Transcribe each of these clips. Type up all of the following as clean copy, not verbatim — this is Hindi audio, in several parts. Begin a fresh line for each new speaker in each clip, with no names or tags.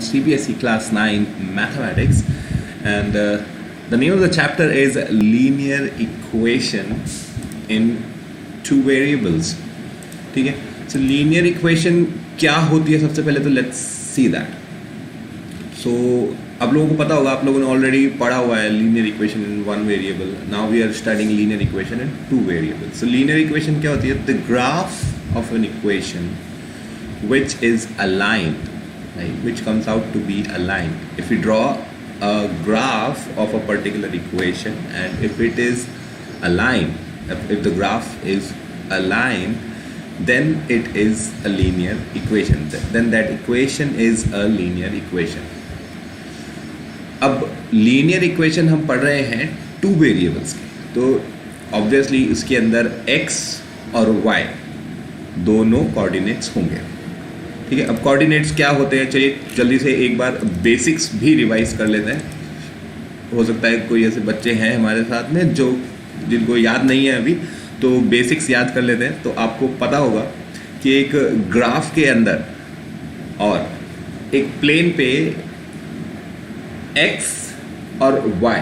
CBSE Class 9 Mathematics, and the name of the chapter is Linear Equation in Two Variables. ठीक है, so linear equation क्या होती है सबसे पहले तो let's see that. So आप लोगों को पता होगा, आप लोगों ने ऑलरेडी पढ़ा हुआ है linear equation in one variable. Now we are studying linear equation in two variables. So linear equation क्या होती है? The graph of an equation which is aligned, right? Which comes out to be aligned. If we draw a graph of a particular equation and if it is aligned, if the graph is aligned, then it is a linear equation. Then that equation is a linear equation. अब लीनियर इक्वेशन हम पढ़ रहे हैं टू वेरिएबल्स के, तो ऑब्वियसली इसके अंदर x और y दोनों कोऑर्डिनेट्स होंगे. ठीक है, अब कोऑर्डिनेट्स क्या होते हैं, चलिए जल्दी से एक बार बेसिक्स भी रिवाइज कर लेते हैं. हो सकता है कोई ऐसे बच्चे हैं हमारे साथ में जो जिनको याद नहीं है अभी, तो बेसिक्स याद कर लेते हैं. तो आपको पता होगा कि एक ग्राफ के अंदर और एक प्लेन पे x और y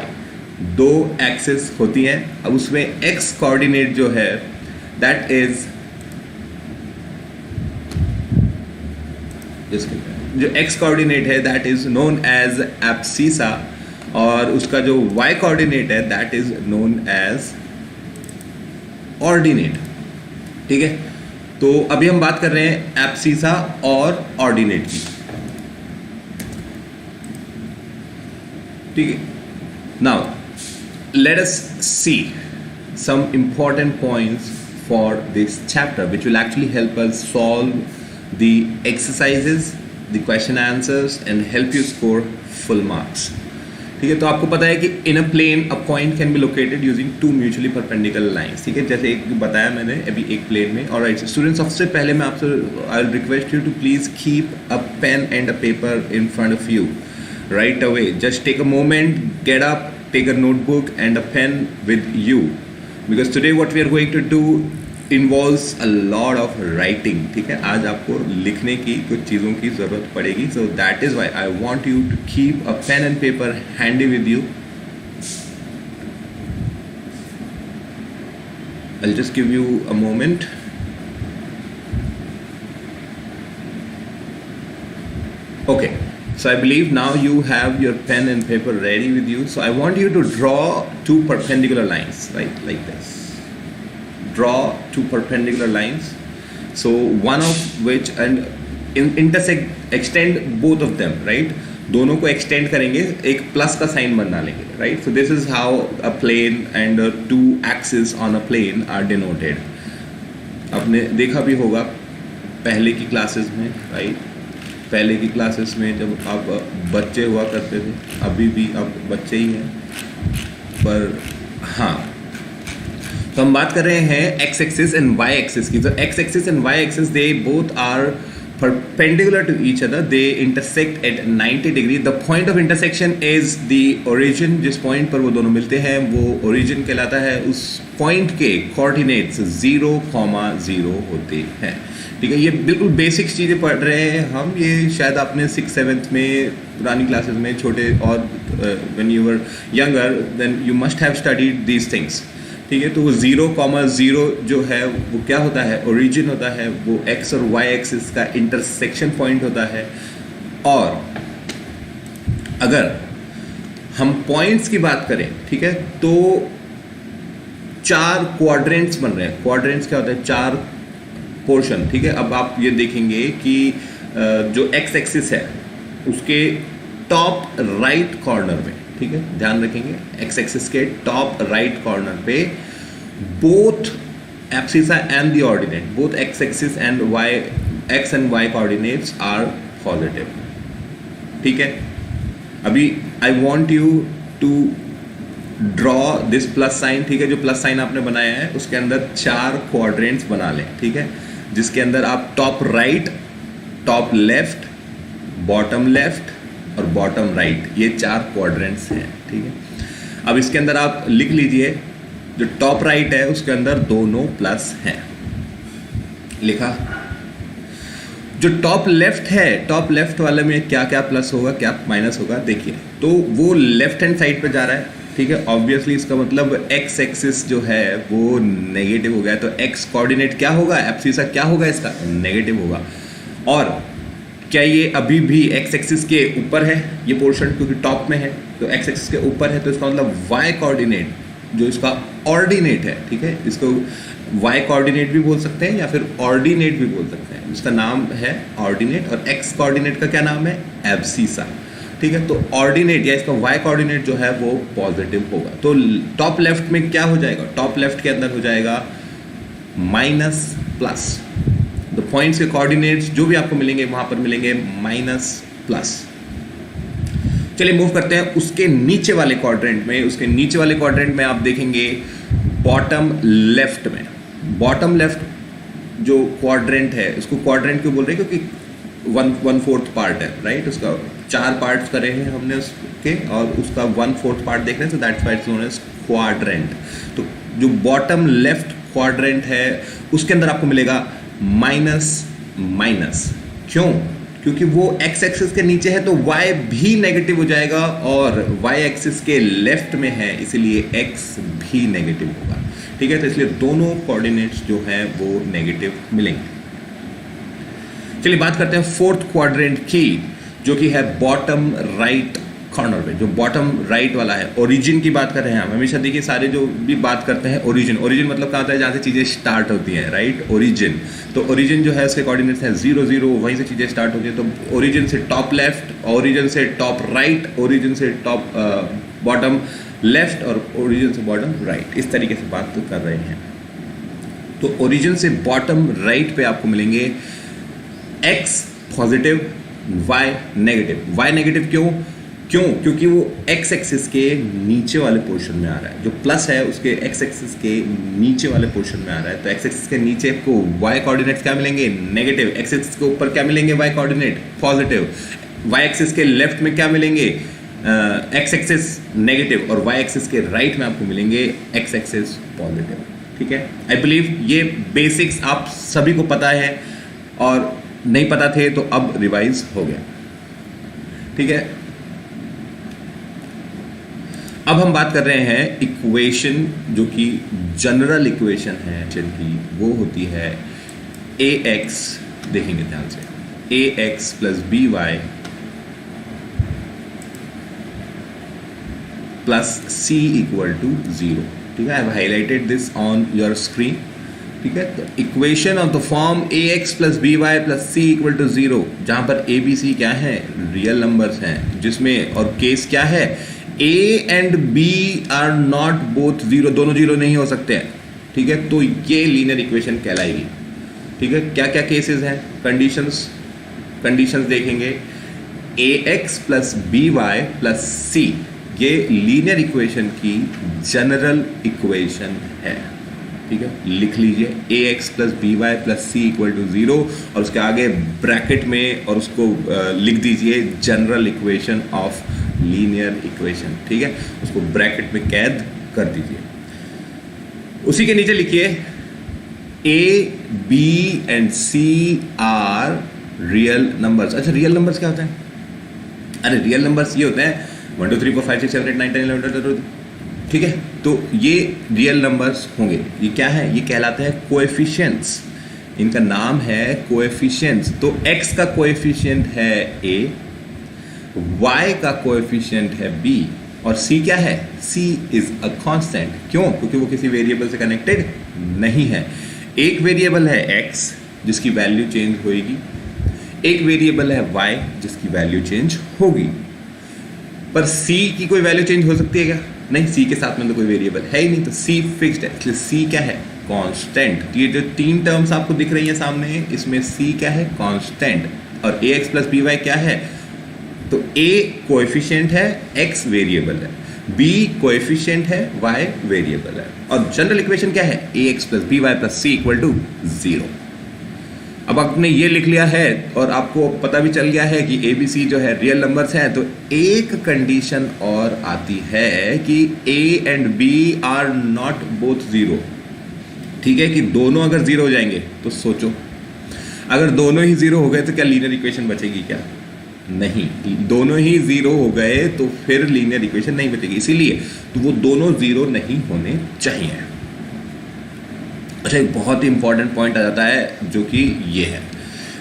दो एक्सिस होती हैं. अब उसमें x कोऑर्डिनेट जो है दैट इज जो x कोऑर्डिनेट है that is known as abscissa, और उसका जो y कोऑर्डिनेट है that is known as ordinate. ठीक है, तो अभी हम बात कर रहे हैं एब्सिसा और ऑर्डिनेट की. ठीक है, now let us see some important points for this chapter which will actually help us solve the exercises, the question answers and help you score full marks. ठीक है, तो आपको पता है कि in a plane a point can be located using two mutually perpendicular lines. ठीक है, जैसे एक बताया मैंने अभी एक प्लेन में. ऑलराइट स्टूडेंट्स, सबसे पहले मैं आपसे I will request you to please keep a pen and a paper in front of you right away. Just take a moment, get up, take a notebook and a pen with you, because today what we are going to do involves a lot of writing. ठीक है, आज आपको लिखने की कुछ चीज़ों की ज़रूरत पड़ेगी. So that is why I want you to keep a pen and paper handy with you. I'll just give you a moment. Okay. So I believe now you have your pen and paper ready with you. So I want you to draw two perpendicular lines, right, like this. Draw two perpendicular lines. So one of which and intersect, extend both of them, right? दोनों को extend करेंगे, एक plus का sign बना लेंगे, right? So this is how a plane and two axes on a plane are denoted. आपने देखा भी होगा पहले की क्लासेस में, right? पहले की क्लासेस में जब आप बच्चे हुआ करते थे, अभी भी आप बच्चे ही हैं, पर हाँ, तो हम बात कर रहे हैं x axis and y axis की. तो x axis and y axis they both are perpendicular to each other, they intersect at 90 degree. The point of intersection is the origin. जिस पॉइंट पर वो दोनों मिलते हैं वो origin कहलाता है. उस पॉइंट के कोऑर्डिनेट्स 0,0 होते हैं. ठीक है, ये बिल्कुल बेसिक्स चीज़ें पढ़ रहे हैं हम. ये शायद आपने 6th-7th में पुरानी क्लासेस में छोटे, और when you were younger then you must have studied these things. ठीक है, तो वो 0,0 जो है वो क्या होता है, ओरिजिन होता है. वो x और y एक्सिस का इंटरसेक्शन पॉइंट होता है. और अगर हम पॉइंट्स की बात करें, ठीक है, तो 4 क्वाड्रेंट्स बन रहे हैं. क्वाड्रेंट्स क्या होता है, 4 पोर्शन. ठीक है, अब आप ये देखेंगे कि जो x एक्सिस है उसके टॉप राइट कॉर्नर में, ठीक है, ध्यान रखेंगे, x एक्सिस के टॉप राइट कॉर्नर पे both abscissa and the ordinate, both x axis and y, x and y coordinates are positive. ठीक है, अभी I want you to draw this plus sign. ठीक है, जो प्लस साइन आपने बनाया है उसके अंदर 4 क्वाड्रेंट्स बना लें. ठीक है, जिसके अंदर आप top right, top left, bottom left और बॉटम राइट, ये 4 क्वाड्रेंट्स हैं. ठीक है, अब इसके अंदर आप लिख लीजिए, जो टॉप राइट है उसके अंदर दोनों प्लस हैं. लिखा, जो टॉप लेफ्ट है, टॉप लेफ्ट वाले में क्या क्या प्लस होगा क्या माइनस होगा देखिए, तो वो लेफ्ट हैंड साइड पे जा रहा है, ठीक है। ऑब्वियसली इसका मतलब एक्स एक्सिस जो है वो नेगेटिव हो गया, तो एक्स कोऑर्डिनेट क्या होगा, एब्सिसा क्या होगा इसका, नेगेटिव होगा। और क्या ये अभी भी एक्स एक्सिस के ऊपर है ये पोर्शन, क्योंकि टॉप में है तो एक्स एक्सिस के ऊपर है, तो इसका मतलब वाई कोऑर्डिनेट जो इसका ऑर्डिनेट है, ठीक है, इसको वाई कोऑर्डिनेट भी बोल सकते हैं या फिर ऑर्डिनेट भी बोल सकते हैं, इसका नाम है ऑर्डिनेट। और एक्स कोऑर्डिनेट का क्या नाम है, एब्सिसा, ठीक है। तो ऑर्डिनेट या इसका वाई कोऑर्डिनेट जो है वो पॉजिटिव होगा। तो टॉप लेफ्ट में क्या हो जाएगा, टॉप लेफ्ट के अंदर हो जाएगा माइनस प्लस, द पॉइंट्स के कोऑर्डिनेट्स जो भी आपको मिलेंगे वहां पर मिलेंगे माइनस प्लस। चलिए मूव करते हैं उसके नीचे वाले क्वाड्रेंट में। उसके नीचे वाले क्वाड्रेंट में आप देखेंगे बॉटम लेफ्ट में, बॉटम लेफ्ट जो क्वाड्रेंट है उसको क्वाड्रेंट क्यों बोल रहे हैं, क्योंकि 1/4 पार्ट है, राइट। उसका 4 पार्ट्स करे हैं हमने उसके, और उसका 1/4 पार्ट देख रहे हैं, तो that's why it's known as quadrant. तो जो बॉटम लेफ्ट क्वाड्रेंट है उसके अंदर आपको मिलेगा माइनस माइनस। क्यों, क्योंकि वो एक्स एक्सिस के नीचे है तो y भी नेगेटिव हो जाएगा, और y एक्सिस के लेफ्ट में है इसलिए x भी नेगेटिव होगा, ठीक है। तो इसलिए दोनों कोऑर्डिनेट्स जो हैं वो नेगेटिव मिलेंगे। चलिए बात करते हैं फोर्थ क्वाड्रेंट की, जो कि है बॉटम राइट कॉर्नर पे। जो बॉटम राइट वाला है, ओरिजिन की बात कर रहे हैं हम हमेशा। देखिए सारे जो भी बात करते हैं ओरिजिन, ओरिजिन मतलब क्या होता है, जहाँ से चीज़ें स्टार्ट होती हैं, राइट, ओरिजिन। तो ओरिजिन जो है उसके कोऑर्डिनेट्स हैं 0 0, वहीं से चीज़ें स्टार्ट होती हैं। तो ओरिजिन से टॉप लेफ्ट, ओरिजिन से टॉप राइट, ओरिजिन से टॉप बॉटम लेफ्ट, और ओरिजिन से बॉटम राइट, इस तरीके से बात तो कर रहे हैं। तो ओरिजिन से बॉटम राइट पे आपको मिलेंगे x positive, y negative. y negative क्यों, क्योंकि वो x एक्सिस के नीचे वाले पोर्शन में आ रहा है। जो प्लस है उसके x एक्सिस के नीचे वाले पोर्शन में आ रहा है। तो x एक्सिस के नीचे को y कोऑर्डिनेट्स क्या मिलेंगे, नेगेटिव। x एक्सिस के ऊपर क्या मिलेंगे, y coordinate positive. y axis के लेफ्ट में क्या मिलेंगे, x एक्सिस नेगेटिव, और y एक्सिस के राइट में आपको मिलेंगे x एक्सिस पॉजिटिव, ठीक है। आई बिलीव ये बेसिक्स आप सभी को पता है, और नहीं पता थे तो अब रिवाइज हो गया, ठीक है। अब हम बात कर रहे हैं इक्वेशन, जो कि जनरल इक्वेशन है जिनकी, वो होती है ax, देखेंगे ध्यान से, ax plus by plus c equal to 0, ठीक है। I have highlighted this on your screen, ठीक है। तो equation of the form ax plus by plus c equal to 0, जहां पर a b c क्या है, रियल नंबर्स हैं, जिसमें और केस क्या है, a and b are not both 0, दोनों 0 नहीं हो सकते हैं, ठीक है। तो ये लीनियर इक्वेशन कहलाएगी, ठीक है। क्या क्या केसेस हैं, कंडीशंस देखेंगे, ax plus by plus c, ये लीनियर इक्वेशन की जनरल इक्वेशन है, ठीक है। लिख लीजिए ax plus by plus c equal to 0, और उसके आगे ब्रैकेट में और उसको लिख दीजिए general equation of linear equation, ठीक है। उसको ब्रैकेट में कैद कर दीजिए। उसी के नीचे लिखिए a b and c are real numbers. अच्छा, रियल नंबर्स क्या होते हैं, अरे रियल नंबर्स ये होते हैं 1 2 3 4 5 6 7 8 9 10 11 12, ठीक है। तो ये रियल नंबर्स होंगे। ये क्या है, ये कहलाते हैं कोएफिशिएंट्स, इनका नाम है कोएफिशिएंट्स। तो x का कोएफिशिएंट है a, y का कोएफिशिएंट है b, और c क्या है, c इज अ कांस्टेंट। क्यों, क्योंकि वो किसी वेरिएबल से कनेक्टेड नहीं है। एक वेरिएबल है x जिसकी वैल्यू चेंज होगी, एक वेरिएबल है y जिसकी वैल्यू चेंज होगी। पर c की कोई वैल्यू चेंज हो सकती है क्या, नहीं, c के साथ में तो कोई वेरिएबल है ही नहीं, तो c फिक्स्ड है, इसलिए c क्या है, कांस्टेंट। ये जो 3 टर्म्स आपको दिख रही है सामने, इसमें c क्या है, कांस्टेंट, और ax प्लस by क्या है, तो a कोएफिशिएंट है, x वेरिएबल है, b कोएफिशिएंट है, y वेरिएबल है, और जनरल इक्वेशन क्या है, ax plus by plus c equal to 0। अब आपने ये लिख लिया है और आपको पता भी चल गया है कि ए बी सी जो है रियल नंबर्स हैं, तो एक कंडीशन और आती है कि a and b are not both 0, ठीक है, कि दोनों अगर 0 हो जाएंगे तो सोचो, अगर दोनों ही जीरो हो गए तो क्या लीनियर इक्वेशन बचेगी क्या? नहीं, दोनों ही जीरो हो गए तो फिर लीनियर इक्वेशन नहीं बचेगी, इसीलिए तो वो दोनों जीरो नहीं होने चाहिए। अच्छा, एक बहुत ही इंपॉर्टेंट पॉइंट आ जाता है जो कि ये है,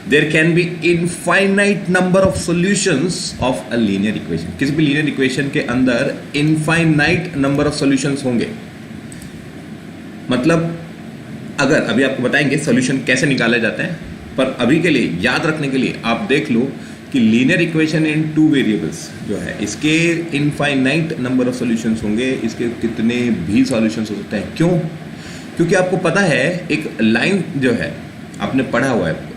there can be infinite number of solutions of a linear equation. किसी भी लीनियर इक्वेशन के अंदर इनफाइनाइट नंबर ऑफ सॉल्यूशंस होंगे। मतलब अगर अभी आपको बताएंगे सॉल्यूशन कैसे निकाले जाते हैं, पर अभी के लिए याद रखने के लिए आप देख लो कि linear equation in two variables जो है इसके इनफाइनाइट नंबर ऑफ सॉल्यूशंस होंगे, इसके कितने भी सॉल्यूशंस हो सकते हैं। क्यों? क्योंकि आपको पता है एक लाइन जो है, आपने पढ़ा हुआ है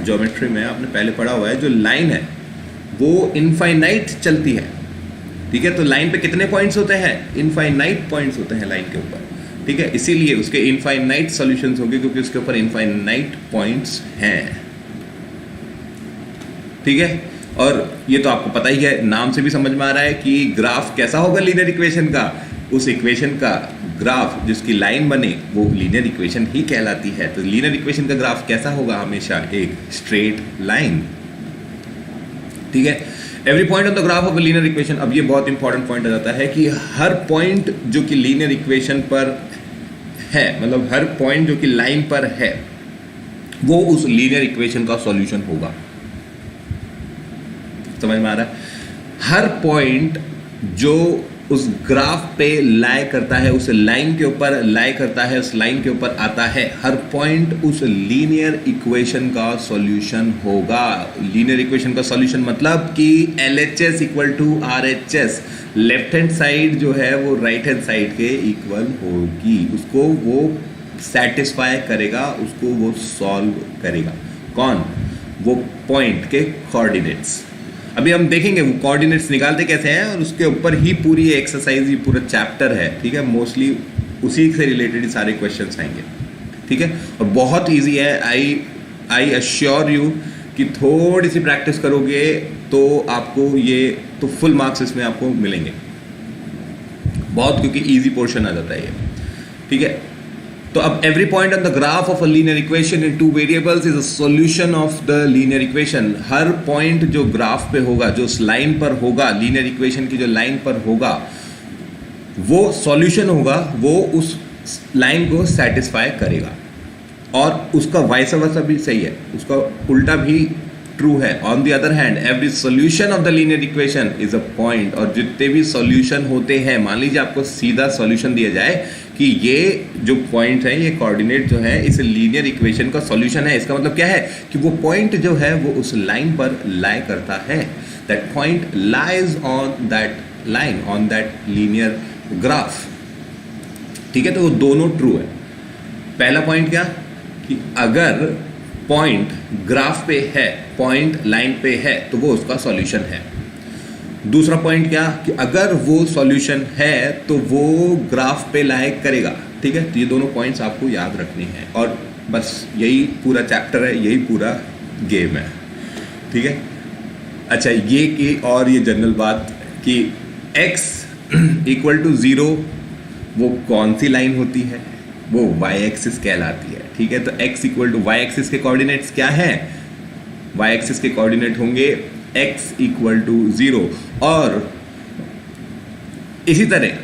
ज्योमेट्री में, आपने पहले पढ़ा हुआ है, जो लाइन है वो इनफाइनाइट चलती है, ठीक है। तो लाइन पे कितने पॉइंट्स होते हैं? इनफाइनाइट पॉइंट्स होते हैं लाइन के ऊपर, ठीक है। इसीलिए उसके इनफाइनाइट सॉल्यूशंस होंगे क्योंकि उसके ऊपर इनफाइनाइट पॉइंट्स हैं, ठीक है। और ये तो आपको पता ही है, नाम से भी समझ में आ रहा है कि ग्राफ कैसा होगा लीनियर इक्वेशन का। उस इक्वेशन का ग्राफ जिसकी लाइन बने वो लीनियर इक्वेशन ही कहलाती है। तो लीनियर इक्वेशन का ग्राफ कैसा होगा? हमेशा एक स्ट्रेट लाइन, ठीक है। Every point on the graph of a linear equation. अब ये बहुत इंपॉर्टेंट पॉइंट आ जाता है कि हर पॉइंट जो कि लीनियर इक्वेशन पर है, मतलब हर पॉइंट जो कि लाइन पर है, वो उस लीनियर इक्वेशन का सॉल्यूशन होगा। समझ में आ रहा है? हर पॉइंट जो उस ग्राफ पे लाई करता है, उस लाइन के ऊपर लाई करता है, उस लाइन के ऊपर आता है, हर पॉइंट उस लीनियर इक्वेशन का सॉल्यूशन होगा। लीनियर इक्वेशन का सॉल्यूशन मतलब कि LHS equal to RHS, left hand side जो है वो राइट हैंड साइड के इक्वल होगी, उसको वो सेटिस्फाई करेगा, उसको वो सॉल्व करेगा। कौन? वो पॉइंट के कोऑर्डिनेट्स। अभी हम देखेंगे वो कोऑर्डिनेट्स निकालते कैसे हैं, और उसके ऊपर ही पूरी एक्सरसाइज, ये पूरा चैप्टर है, ठीक है। मोस्टली उसी से रिलेटेड ही सारे क्वेश्चंस आएंगे, ठीक है। और बहुत इजी है, आई अश्योर यू कि थोड़ी सी प्रैक्टिस करोगे तो आपको ये तो फुल मार्क्स इसमें आपको मिलेंगे बहुत, क्योंकि इजी पोर्शन आ जाता है ये, ठीक है। तो अब every point on the graph of a linear equation in two variables is a solution of the linear equation. Her point जो ग्राफ पे होगा, जो उस लाइन पर होगा, लीनियर इक्वेशन की जो लाइन पर होगा, वो सॉल्यूशन होगा, वो उस लाइन को सेटिस्फाई करेगा। और उसका वाइस वर्सा भी सही है, उसका उल्टा भी ट्रू है। On the other hand every solution of the linear equation is a point. और जितने भी सॉल्यूशन होते हैं, मान लीजिए आपको सीधा सॉल्यूशन दिया जाए कि ये जो पॉइंट है, ये कोऑर्डिनेट जो है इस लीनियर इक्वेशन का सॉल्यूशन है, इसका मतलब क्या है कि वो पॉइंट जो है वो उस लाइन पर लाई करता है। That point lies on that line, on that linear graph, ठीक है। तो वो दोनों ट्रू है। पहला पॉइंट क्या कि अगर पॉइंट ग्राफ पे है, पॉइंट लाइन पे है, तो वो उसका सॉल्यूशन है। दूसरा पॉइंट क्या कि अगर वो सॉल्यूशन है तो वो ग्राफ पे लाई करेगा, ठीक है। तो ये दोनों पॉइंट्स आपको याद रखने हैं, और बस यही पूरा चैप्टर है, यही पूरा गेम है, ठीक है। अच्छा, ये कि और ये जनरल बात कि x इक्वल टू 0 वो कौन सी लाइन होती है? वो y एक्सिस कहलाती है, ठीक है। तो x equal to y axis के कोऑर्डिनेट्स क्या हैं? y एक्सिस के कोऑर्डिनेट होंगे x इक्वल टू 0, और इसी तरह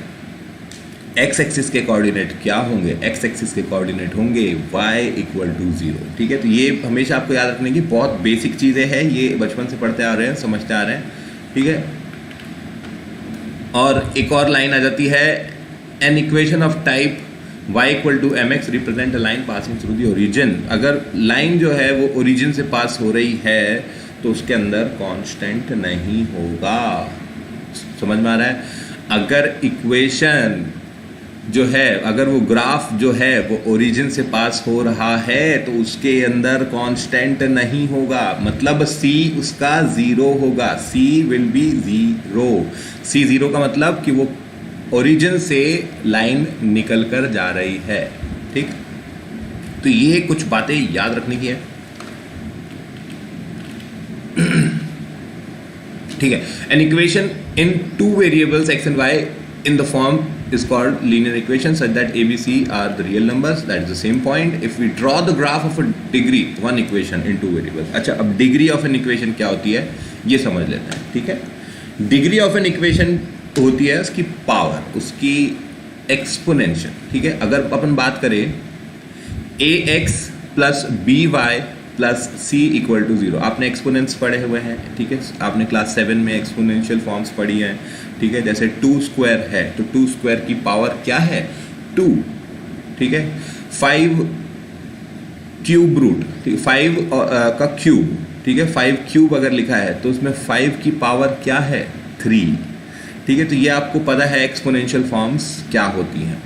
x एक्सिस के कोऑर्डिनेट क्या होंगे? x एक्सिस के कोऑर्डिनेट होंगे y इक्वल टू 0, ठीक है। तो ये हमेशा आपको याद रखने की बहुत बेसिक चीज़ें हैं, ये बचपन से पढ़ते आ रहे हैं, समझते आ रहे हैं, ठीक है। और एक और लाइन आ जाती है, an equation of type y equal to mx represent a line passing through the origin. अगर लाइन जो है वो ओरिजिन से पास हो रही है तो उसके अंदर कांस्टेंट नहीं होगा। समझ में आ रहा है? अगर इक्वेशन जो है, अगर वो ग्राफ जो है वो ओरिजिन से पास हो रहा है तो उसके अंदर कांस्टेंट नहीं होगा, मतलब c उसका 0 होगा, c विल बी 0। c 0 का मतलब कि वो ओरिजिन से लाइन निकल कर जा रही है, ठीक। तो ये कुछ बातें याद रखने की है, ठीक है। An equation in two variables x and y in the form is called linear equation such that A, B, C are the real numbers. That is the same point. If we draw the graph of a degree, one equation in two variables. अच्छा, अब degree of an equation क्या होती है ये समझ लेते हैं, ठीक है? Degree of an equation होती है उसकी power, उसकी exponential, ठीक है? अगर अपन बात करें ax plus by plus C equal to 0, आपने एक्सपोनेंट्स पढ़े हुए हैं, ठीक है? आपने क्लास 7 में एक्सपोनेंशियल फॉर्म्स पढ़ी हैं, ठीक है? जैसे 2 स्क्वायर है तो 2 स्क्वायर की पावर क्या है 2, ठीक है? 5 क्यूब रूट, ठीक है? 5 का क्यूब, ठीक है? 5 क्यूब अगर लिखा है तो उसमें 5 की पावर क्या है 3, ठीक है? तो ये आपको पता है एक्सपोनेंशियल फॉर्म्स क्या होती हैं।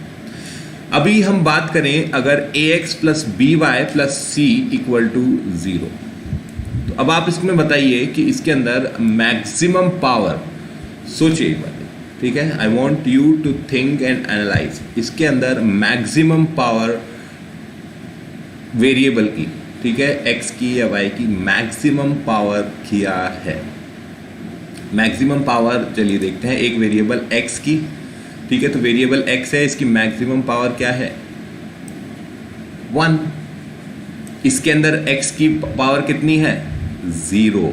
अभी हम बात करें अगर ax plus B Y plus C equal to 0, तो अब आप इसमें बताइए कि इसके अंदर मैक्सिमम पावर, सोचिए एक बार, ठीक है? I want you to think and analyse, इसके अंदर मैक्सिमम पावर वेरिएबल की, ठीक है, x की या y की मैक्सिमम पावर क्या है? मैक्सिमम पावर चलिए देखते हैं, एक वेरिएबल x की, ठीक है? तो वेरिएबल x है, इसकी मैक्सिमम पावर क्या है 1। इसके अंदर x की पावर कितनी है 0,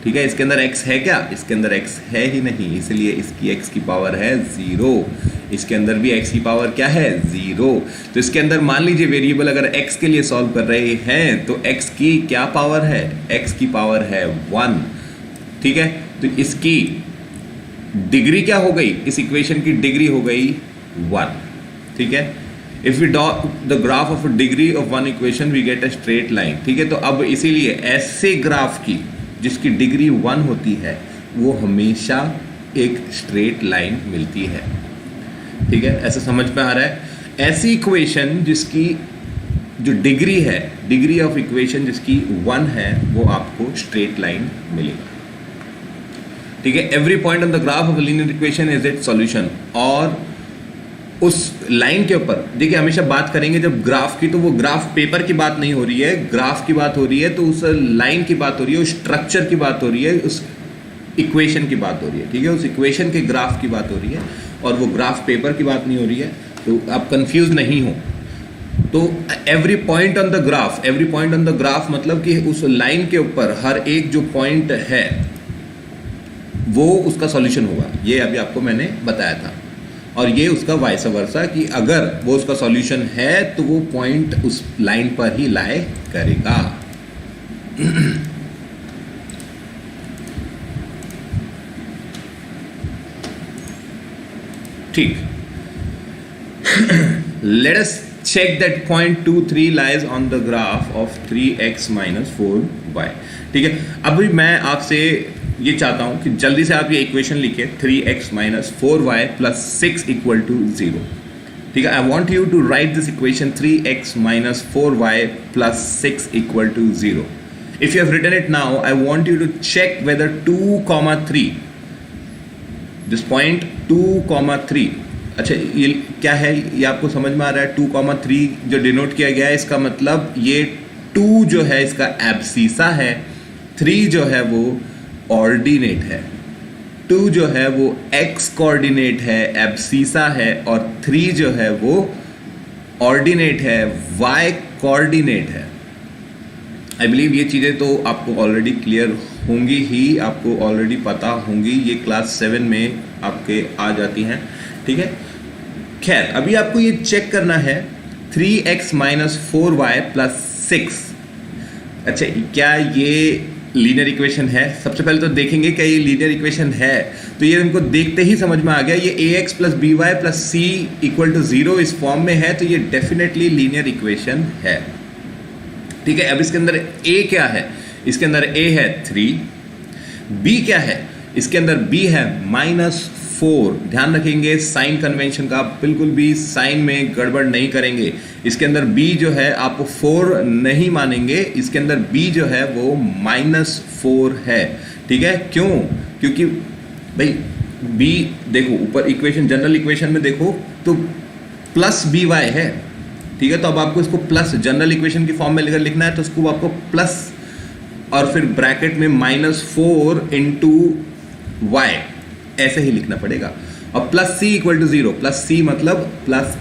ठीक है? इसके अंदर x है क्या? इसके अंदर x है ही नहीं, इसलिए इसकी x की पावर है 0। इसके अंदर भी x की पावर क्या है 0। तो इसके अंदर मान लीजिए वेरिएबल अगर x के लिए सॉल्व कर रहे हैं तो x की क्या पावर है? x की पावर है 1, ठीक है? तो इसकी डिग्री क्या हो गई? इस इक्वेशन की डिग्री हो गई 1, ठीक है? If we draw the graph of degree of one equation we get a straight line, ठीक है? तो अब इसीलिए ऐसे ग्राफ की जिसकी डिग्री 1 होती है वो हमेशा एक स्ट्रेट लाइन मिलती है, ठीक है? ऐसा समझ में आ रहा है? ऐसी इक्वेशन जिसकी जो डिग्री है, डिग्री ऑफ इक्वेशन जिसकी 1 है, वो आपको स्ट्रेट लाइन मिलेगा, ठीक है? Every point on the graph of linear equation is it solution. और उस लाइन के ऊपर देखिए, हमेशा बात करेंगे जब ग्राफ की, तो वो ग्राफ पेपर की बात नहीं हो रही है, ग्राफ की बात हो रही है, तो उस लाइन की बात हो रही है, उस स्ट्रक्चर की बात हो रही है, उस इक्वेशन की बात हो रही है, ठीक है? उस इक्वेशन के ग्राफ की बात हो रही है और वो ग्राफ पेपर की बात नहीं हो रही है, तो आप कंफ्यूज नहीं हो। तो every point on the graph, every point on the graph मतलब कि उस लाइन के ऊपर हर एक जो पॉइंट है वो उसका सॉल्यूशन होगा, ये अभी आपको मैंने बताया था। और ये उसका वाइस वर्सा कि अगर वो उसका सॉल्यूशन है तो वो पॉइंट उस लाइन पर ही लाए करेगा। ठीक, let us check that point 2, 3 lies on the graph of 3x minus 4y, ठीक है? अभी मैं आपसे ये चाहता हूं कि जल्दी से आप ये इक्वेशन लिखिए 3x minus 4y plus 6 equal to 0, ठीक है? I want you to write this equation 3x minus 4y plus 6 equal to 0. If you have written it now, I want you to check whether 2, 3, this point 2, 3, अच्छा ये क्या है? ये आपको समझ में आ रहा है? 2, 3 जो डिनोट किया गया है, इसका मतलब ये 2 जो है इसका एब्सीसा है, 3 जो है वो ऑर्डिनेट है, 2 जो है वो x कोऑर्डिनेट है, एब्सीसा है, और 3 जो है वो ऑर्डिनेट है, y कोऑर्डिनेट है। आई बिलीव ये चीज़ें तो आपको ऑलरेडी क्लियर होंगी ही, आपको ऑलरेडी पता होंगी, ये क्लास 7 में आपके आ जाती हैं, ठीक है? खैर, अभी आपको ये चेक करना है 3x minus 4y plus 6, अच्छा क्या ये लीनियर इक्वेशन है? सबसे पहले तो देखेंगे क्या ये लीनियर इक्वेशन है। तो ये इनको देखते ही समझ में आ गया, ये ax plus by plus c equal to 0 इस फॉर्म में है, तो ये डेफिनेटली लीनियर इक्वेशन है, ठीक है? अब इसके अंदर a क्या है? इसके अंदर a है 3, b क्या है? इसके अंदर b है -4। ध्यान रखेंगे साइन कन्वेंशन का, बिल्कुल भी साइन में गड़बड़ नहीं करेंगे। इसके अंदर b जो है आप 4 नहीं मानेंगे, इसके अंदर b जो है वो -4 है, ठीक है? क्यों? क्योंकि भाई b देखो ऊपर इक्वेशन, जनरल इक्वेशन में देखो तो प्लस बी वाई है, ठीक है? तो अब आपको इसको प्लस जनरल इक्वेशन की फॉर्म में लेकर लिखना है, तो उसको आपको प्लस और फिर ब्रैकेट में -4 इंटू वाई ऐसे ही लिखना पड़ेगा। और plus C equal to 0, plus C मतलब प्लस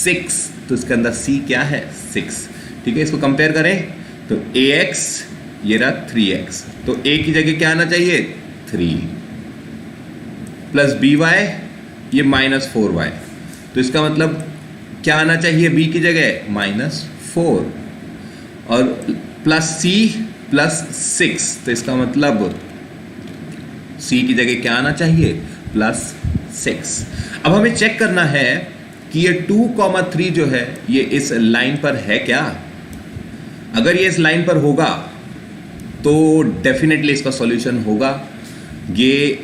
6, तो इसके अंदर सी क्या है 6। ठीक है, इसको कंपेयर करें तो ax ये रहा 3x, तो a की जगह क्या आना चाहिए 3 प्लस बी वाई ये -4y, तो इसका मतलब क्या आना चाहिए b की जगह -4 और प्लस c प्लस 6, तो इसका मतलब c की जगह क्या आना चाहिए +6। अब हमें चेक करना है कि ये 2,3 जो है ये इस लाइन पर है क्या। अगर ये इस लाइन पर होगा तो डेफिनेटली इसका सॉल्यूशन होगा, ये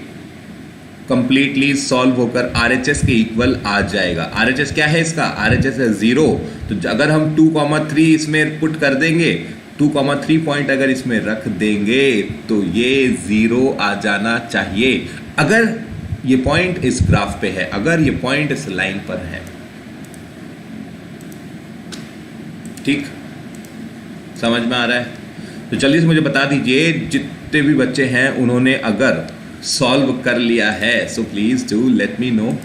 कंप्लीटली सॉल्व होकर RHS के इक्वल आ जाएगा। RHS क्या है इसका, RHS है 0, तो अगर हम 2,3 इसमें पुट कर देंगे, 2,3 पॉइंट अगर इसमें रख देंगे तो ये 0 आ जाना चाहिए, अगर ये पॉइंट इस ग्राफ पे है, अगर ये पॉइंट इस लाइन पर है। ठीक, समझ में आ रहा है? तो जल्दी से मुझे बता दीजिए जितने भी बच्चे हैं उन्होंने अगर सॉल्व कर लिया है, so please do let me know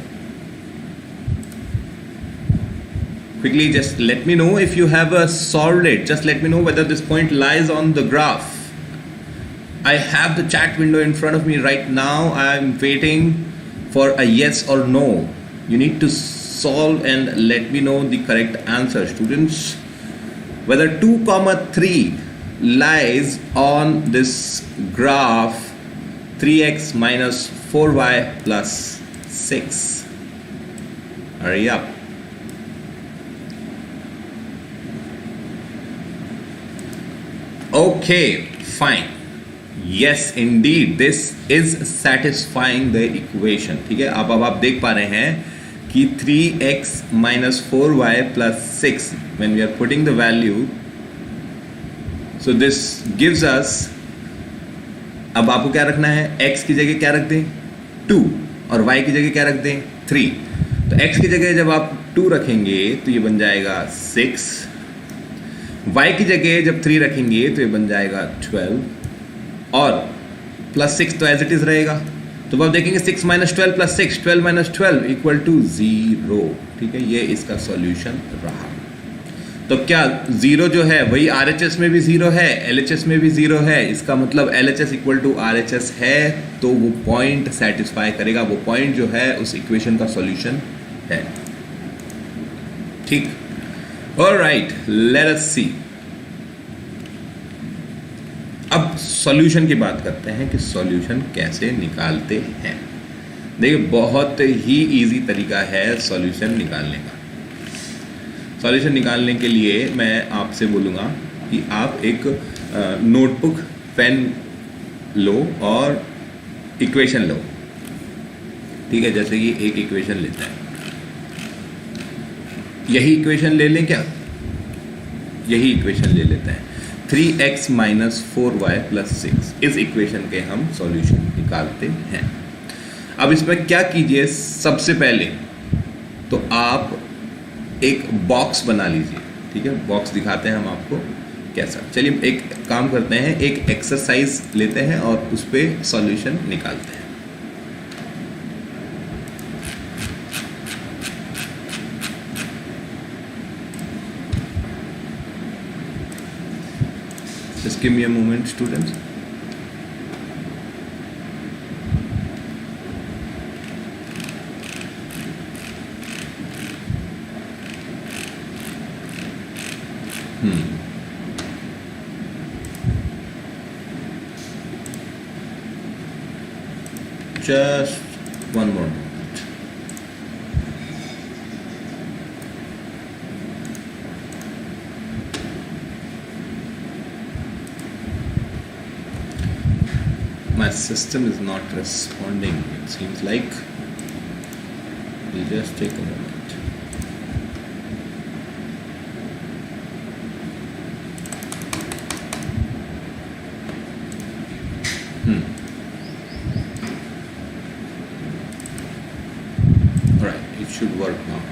quickly, just let me know if you have solved it, just let me know whether this point lies on the graph. I have the chat window in front of me right now, I am waiting for a yes or no. You need to solve and let me know the correct answer, students, whether 2,3 lies on this graph 3x minus 4y plus 6. Hurry up. Okay, fine. Yes, indeed, this is satisfying the equation. ठीक है, अब आप देख पा रहे हैं कि 3x minus 4y plus 6, when we are putting the value, so this gives us, अब आपको क्या रखना है, x की जगह क्या रख दें 2 और y की जगह क्या रख दें 3। तो x की जगह जब आप 2 रखेंगे तो ये बन जाएगा 6, y की जगह जब 3 रखेंगे तो ये बन जाएगा 12 और प्लस 6 तो एज इट इज रहेगा। तो आप देखेंगे 6 minus 12 plus 6, 12 minus 12 equal to 0। ठीक है, ये इसका सॉल्यूशन रहा। तो क्या 0 जो है वही RHS में भी 0 है, LHS में भी 0 है, इसका मतलब LHS इक्वल टू RHS है, तो वो पॉइंट सेटिस्फाई करेगा, वो पॉइंट जो है उस इक्वेशन का सॉल्यूशन है। ठीक, ऑलराइट, लेट अस सी। अब सॉल्यूशन की बात करते हैं कि सॉल्यूशन कैसे निकालते हैं। देखिए, बहुत ही इजी तरीका है सॉल्यूशन निकालने का। सॉल्यूशन निकालने के लिए मैं आपसे बोलूँगा कि आप एक नोटबुक पेन लो और इक्वेशन लो। ठीक है, जैसे कि एक इक्वेशन लेते हैं, यही इक्वेशन ले लें क्या, यही इक्वेशन ले लेते हैं 3x माइनस 4y प्लस 6। इस इक्वेशन के हम सॉल्यूशन निकालते हैं। अब इसमें क्या कीजिए, सबसे पहले तो आप एक बॉक्स बना लीजिए। ठीक है, बॉक्स दिखाते हैं हम आपको कैसा। चलिए एक काम करते हैं, एक एक्सरसाइज लेते हैं और उस पर सॉल्यूशन निकालते हैं। Just give me a moment, students. Just one more moment. My system is not responding, it seems like. We'll just take a moment. Alright, it should work now.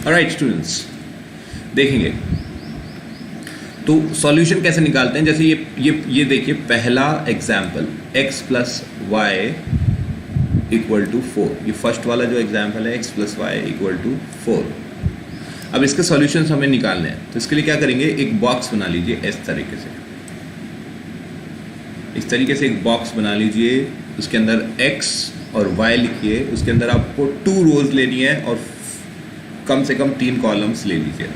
Alright students, देखेंगे तो सॉल्यूशन कैसे निकालते हैं। जैसे ये देखिए पहला example, x plus Y equal to 4। ये फर्स्ट वाला जो एग्जाम्पल है, x plus Y equal to 4। अब इसके सॉल्यूशंस हमें निकालने हैं, तो इसके लिए क्या करेंगे, एक बॉक्स बना लीजिए इस तरीके से। इस तरीके से एक बॉक्स बना लीजिए, उसके अंदर x और y लिखिए, उसके अंदर आपको 2 रोज लेनी है और कम से कम 3 कॉलम्स ले लीजिए।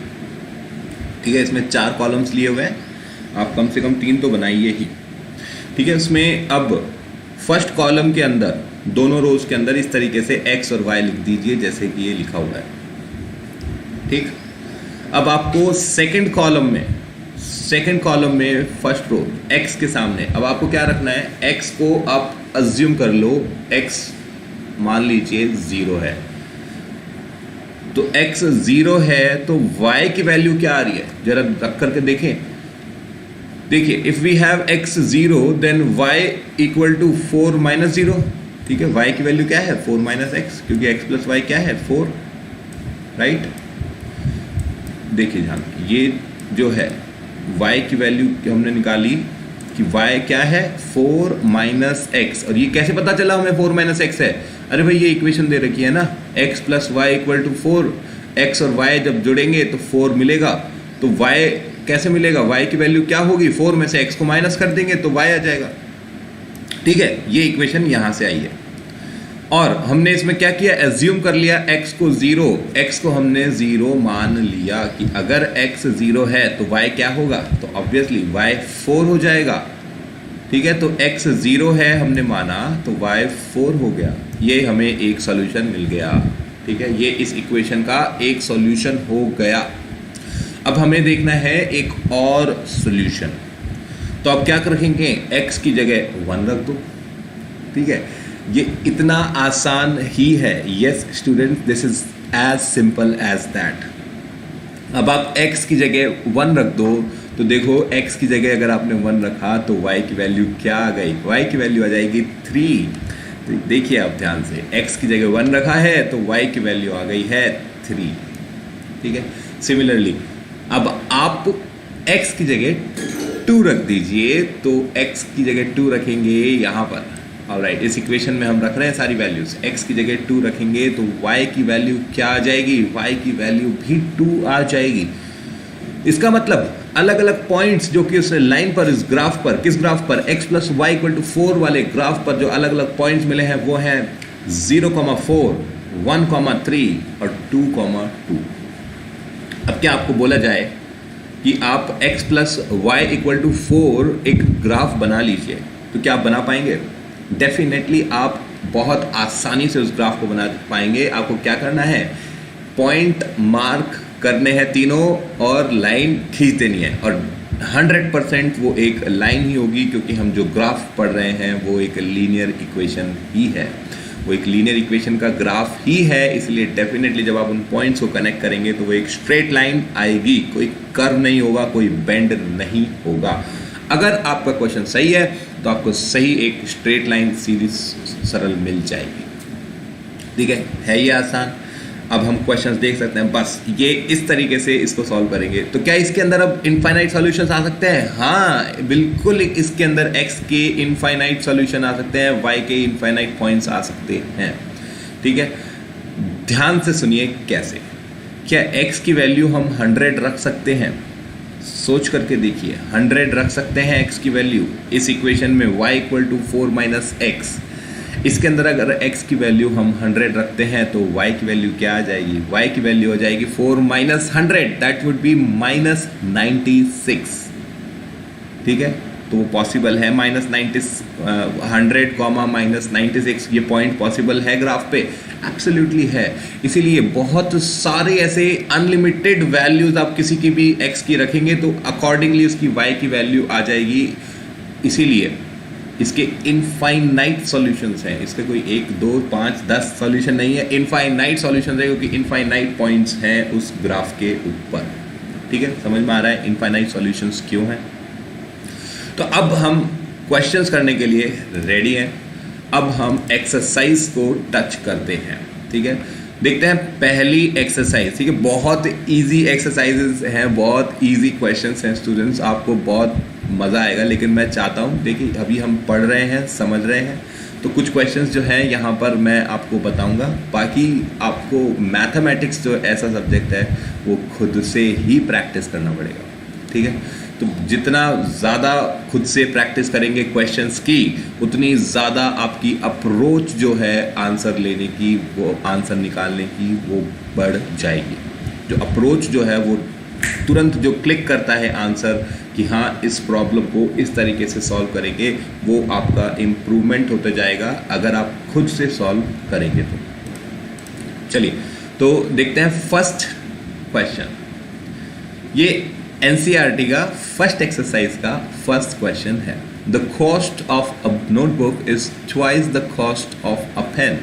ठीक है, इसमें 4 कॉलम्स लिए हुए हैं, आप कम से कम 3 तो बनाइए ही। ठीक है, उसमें अब फर्स्ट कॉलम के अंदर, दोनों रोज के अंदर इस तरीके से x और y लिख दीजिए जैसे कि ये लिखा हुआ है। ठीक, अब आपको सेकंड कॉलम में फर्स्ट रो x के सामने अब आपको क्या रखना है, x को आप अज्यूम कर लो, x मान लीजिए 0 है, तो x 0 है तो y की वैल्यू क्या आ रही है, जरा रख करके देखें। देखिए, if we have x 0 then y equal to 4 minus 0। ठीक है, y की वैल्यू क्या है, 4 माइनस x, क्योंकि x प्लस वाई क्या है, 4, राइट। देखिए ध्यान, ये जो है y की वैल्यू हमने निकाली कि y क्या है, 4 माइनस एक्स। और ये कैसे पता चला हमें 4 माइनस एक्स है, अरे भाई ये इक्वेशन दे रखी है ना, x plus Y equal to 4, x और y जब जुड़ेंगे तो 4 मिलेगा, तो y कैसे मिलेगा, y की वैल्यू क्या होगी, 4 में से x को माइनस कर देंगे तो y आ जाएगा। ठीक है, ये इक्वेशन यहां से आई है। और हमने इसमें क्या किया, एज्यूम कर लिया x को 0, x को हमने 0 मान लिया कि अगर x 0 है तो y क्या होगा, तो ऑब्वियसली y 4 हो जाएगा। ठीक है, तो x 0 है हमने माना तो y 4 हो गया, ये हमें एक सॉल्यूशन मिल गया। ठीक है, ये इस इक्वेशन का एक सॉल्यूशन हो गया। अब हमें देखना है एक और सॉल्यूशन, तो अब क्या रखेंगे, x की जगह 1 रख दो। ठीक है, ये इतना आसान ही है। Yes student, this is as simple as that. अब आप x की जगह 1 रख दो, तो देखो x की जगह अगर आपने 1 रखा तो y की वैल्यू क्या आ गई, y की वैल्यू आ जाएगी 3। तो देखिए आप ध्यान से, x की जगह 1 रखा है तो y की वैल्यू आ गई है 3। ठीक है, सिमिलरली अब आप x की जगह 2 रख दीजिए, तो x की जगह 2 रखेंगे यहाँ पर। ऑलराइट, इस इक्वेशन में हम रख रहे हैं सारी वैल्यूज, x की जगह 2 रखेंगे तो y की वैल्यू क्या आ जाएगी, y की वैल्यू भी 2 आ जाएगी। इसका मतलब अलग अलग पॉइंट्स जो कि उस लाइन पर, इस ग्राफ पर, किस ग्राफ पर, x plus Y equal to 4 वाले ग्राफ पर जो अलग अलग पॉइंट्स मिले हैं वो हैं 0,4, 1,3 और 2,2। अब क्या आपको बोला जाए कि आप x plus Y equal to 4 एक ग्राफ बना लीजिए, तो क्या आप बना पाएंगे? डेफिनेटली आप बहुत आसानी से उस ग्राफ को बना पाएंगे। आपको क्या करना है, पॉइंट मार्क करने हैं तीनों और लाइन खींच देनी है, और 100% वो एक लाइन ही होगी, क्योंकि हम जो ग्राफ पढ़ रहे हैं वो एक लीनियर इक्वेशन ही है, वो एक लीनियर इक्वेशन का ग्राफ ही है। इसलिए डेफिनेटली जब आप उन पॉइंट्स को कनेक्ट करेंगे तो वो एक स्ट्रेट लाइन आएगी, कोई कर्व नहीं होगा, कोई बेंड नहीं होगा। अगर आपका क्वेश्चन सही है तो आपको सही एक स्ट्रेट लाइन सीधी सरल मिल जाएगी। ठीक है ये आसान। अब हम क्वेश्चंस देख सकते हैं, बस ये इस तरीके से इसको सॉल्व करेंगे। तो क्या इसके अंदर अब इनफाइनाइट सॉल्यूशंस आ सकते हैं? हाँ बिल्कुल, इसके अंदर x के इनफाइनाइट सॉल्यूशन आ सकते हैं, y के इनफाइनाइट पॉइंट्स आ सकते हैं। ठीक है, ध्यान से सुनिए कैसे। क्या x की वैल्यू हम 100 रख सकते हैं? सोच करके देखिए, 100 रख सकते हैं x की वैल्यू इस इक्वेशन में, y equal to 4 minus X. इसके अंदर अगर x की वैल्यू हम 100 रखते हैं तो y की वैल्यू क्या आ जाएगी? y की वैल्यू हो जाएगी 4 minus 100, that would be minus 96। ठीक है, तो वो पॉसिबल है, -100 कॉमा माइनस 96, ये पॉइंट पॉसिबल है ग्राफ पे, एब्सोल्युटली है। इसीलिए बहुत सारे ऐसे अनलिमिटेड वैल्यूज आप किसी की भी x की रखेंगे तो अकॉर्डिंगली उसकी y की वैल्यू आ जाएगी। इसीलिए इसके इनफाइनाइट सॉल्यूशंस हैं, इसके कोई 1, 2, 5, 10 सॉल्यूशन नहीं है, इनफाइनाइट सॉल्यूशंस है, क्योंकि इनफाइनाइट पॉइंट्स हैं उस ग्राफ के ऊपर। ठीक है, समझ में आ रहा है इनफाइनाइट सॉल्यूशंस क्यों हैं? तो अब हम क्वेश्चंस करने के लिए रेडी हैं। अब हम एक्सरसाइज को टच करते हैं। ठीक है, देखते हैं पहली एक्सरसाइज। ठीक है, बहुत इजी एक्सरसाइजेज हैं, बहुत इजी क्वेश्चंस हैं स्टूडेंट्स, आपको बहुत मज़ा आएगा। लेकिन मैं चाहता हूँ, देखिए अभी हम पढ़ रहे हैं, समझ रहे हैं, तो कुछ क्वेश्चंस जो हैं यहाँ पर मैं आपको बताऊँगा। बाकी आपको मैथमेटिक्स जो ऐसा सब्जेक्ट है वो खुद से ही प्रैक्टिस करना पड़ेगा, ठीक है। तो जितना ज़्यादा खुद से प्रैक्टिस करेंगे क्वेश्चंस की, उतनी ज़्यादा आपकी अप्रोच जो है आंसर लेने की, वो आंसर निकालने की, वो बढ़ जाएगी। जो अप्रोच जो है वो तुरंत जो क्लिक करता है आंसर कि हाँ इस प्रॉब्लम को इस तरीके से सॉल्व करेंगे, वो आपका इम्प्रूवमेंट होता जाएगा अगर आप खुद से सॉल्व करेंगे तो। चलिए तो देखते हैं फर्स्ट क्वेश्चन। ये एनसीईआरटी का फर्स्ट एक्सरसाइज का फर्स्ट क्वेश्चन है। The cost of a notebook is twice the cost of a pen.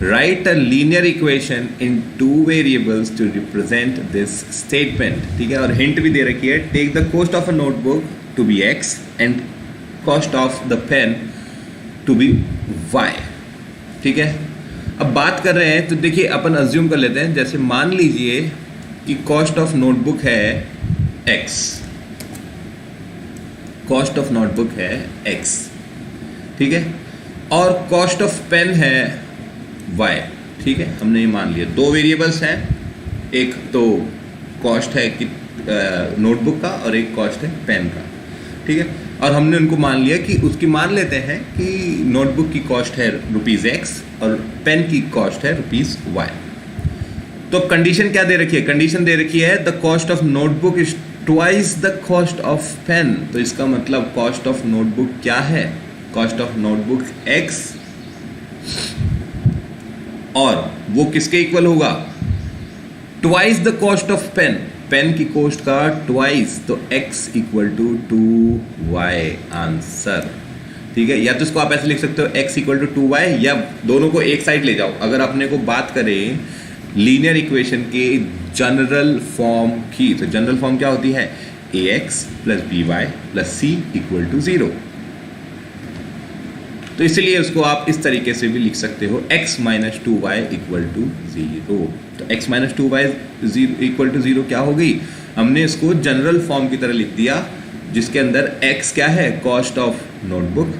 Write a linear equation in two variables to represent this statement. ठीक है, और हिंट भी दे रखी है, take the cost of a notebook to be x and cost of the pen to be y. ठीक है, अब बात कर रहे हैं तो देखिए अपन अज्यूम कर लेते हैं, जैसे मान लीजिए कि कॉस्ट ऑफ नोटबुक है x, कॉस्ट ऑफ नोटबुक है x, ठीक है, और कॉस्ट ऑफ पेन है y। ठीक है, हमने ये मान लिया। दो वेरिएबल्स हैं, एक तो कॉस्ट है कि नोटबुक का और एक कॉस्ट है पेन का। ठीक है, और हमने उनको मान लिया कि उसकी मान लेते हैं कि नोटबुक की कॉस्ट है ₹x और पेन की कॉस्ट है ₹y। तो कंडीशन क्या दे रखी है? कंडीशन दे रखी है the cost of notebook is twice the cost of pen. तो इसका मतलब कॉस्ट ऑफ नोटबुक क्या है? कॉस्ट ऑफ नोटबुक x, और वो किसके इक्वल होगा? Twice the cost of pen, pen की कॉस्ट का ट्वाइस, तो x equal to 2y answer. ठीक है, या तो इसको आप ऐसे लिख सकते हो x इक्वल टू 2y, या दोनों को एक साइड ले जाओ। अगर अपने को बात करें लीनियर इक्वेशन के जनरल फॉर्म की, तो जनरल फॉर्म क्या होती है? ax plus by plus c equal to 0। तो इसलिए उसको आप इस तरीके से भी लिख सकते हो, x minus 2y equal to 0। तो x minus 2y equal to 0 क्या हो गई? हमने इसको जनरल फॉर्म की तरह लिख दिया, जिसके अंदर x क्या है? कॉस्ट ऑफ नोटबुक,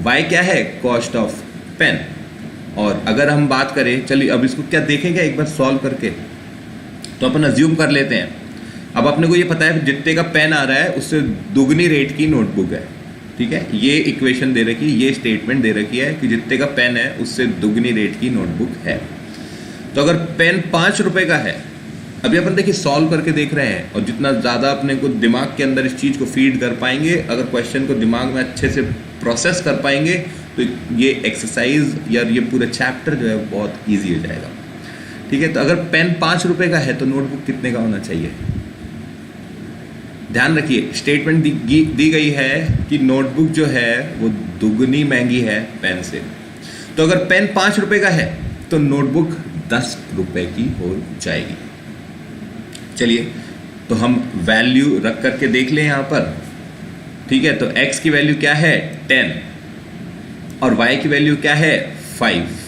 y क्या है? Cost of pen. और अगर हम बात करें, चलिए अब इसको क्या देखेंगे एक बार सॉल्व करके, तो अपन अज्यूम कर लेते हैं। अब अपने को ये पता है जितने का पेन आ रहा है उससे दुगनी रेट की नोटबुक है। ठीक है, ये इक्वेशन दे रखी है, ये स्टेटमेंट दे रखी है कि जितने का पेन है उससे दुगनी रेट की नोटबुक है। तो अगर पेन ₹5 का है, अभी अपन देखिए सॉल्व करके देख रहे हैं, और जितना ज़्यादा अपने को दिमाग के अंदर इस चीज़ को फीड कर पाएंगे, अगर क्वेश्चन को दिमाग में अच्छे से प्रोसेस कर पाएंगे, तो ये एक्सरसाइज या ये पूरा चैप्टर जो है बहुत ईजी हो जाएगा। ठीक है, तो अगर पेन ₹5 का है तो नोटबुक कितने का होना चाहिए? ध्यान रखिए, स्टेटमेंट दी गई है कि नोटबुक जो है वो दुगनी महंगी है पेन से। तो अगर पेन ₹5 का है तो नोटबुक ₹10 की हो जाएगी। चलिए तो हम वैल्यू रख करके देख लें यहाँ पर। ठीक है, तो x की वैल्यू क्या है? 10, और y की वैल्यू क्या है? 5।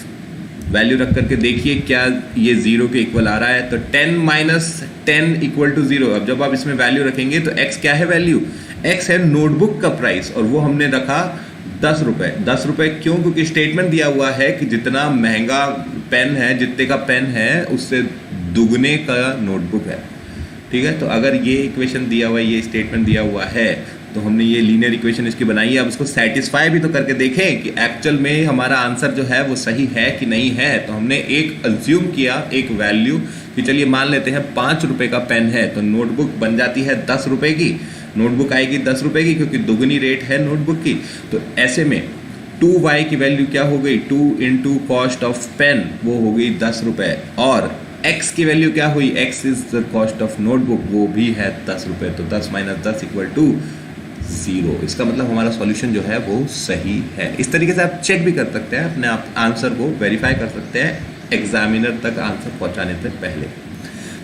वैल्यू रख करके देखिए क्या ये 0 के इक्वल आ रहा है? तो 10 माइनस 10 इक्वल टू 0। अब जब आप इसमें वैल्यू रखेंगे तो x क्या है वैल्यू? x है नोटबुक का प्राइस, और वो हमने रखा ₹10। ₹10 क्यों? क्योंकि स्टेटमेंट दिया हुआ है कि जितना महंगा पेन है, जितने का पेन है उससे दुगने का नोटबुक है। ठीक है, तो अगर ये इक्वेशन दिया हुआ है, ये स्टेटमेंट दिया हुआ है, तो हमने ये लीनियर इक्वेशन इसकी बनाई है। अब उसको सेटिस्फाई भी तो करके देखें कि एक्चुअल में हमारा आंसर जो है वो सही है कि नहीं है। तो हमने एक अज्यूम किया, एक वैल्यू कि चलिए मान लेते हैं ₹5 का पेन है, तो नोटबुक बन जाती है ₹10 की। नोटबुक आएगी ₹10 की, क्योंकि दुगनी रेट है नोटबुक की। तो ऐसे में 2y की वैल्यू क्या हो गई? 2 इंटू कॉस्ट ऑफ पेन, वो हो गई ₹10। और x की वैल्यू क्या हुई? x is the cost of notebook, वो भी है ₹10। तो 10 माइनस 10 इक्वल टू 0। इसका मतलब हमारा सॉल्यूशन जो है वो सही है। इस तरीके से आप चेक भी कर सकते हैं, अपने आप आंसर को वेरीफाई कर सकते हैं एग्जामिनर तक आंसर पहुंचाने से पहले।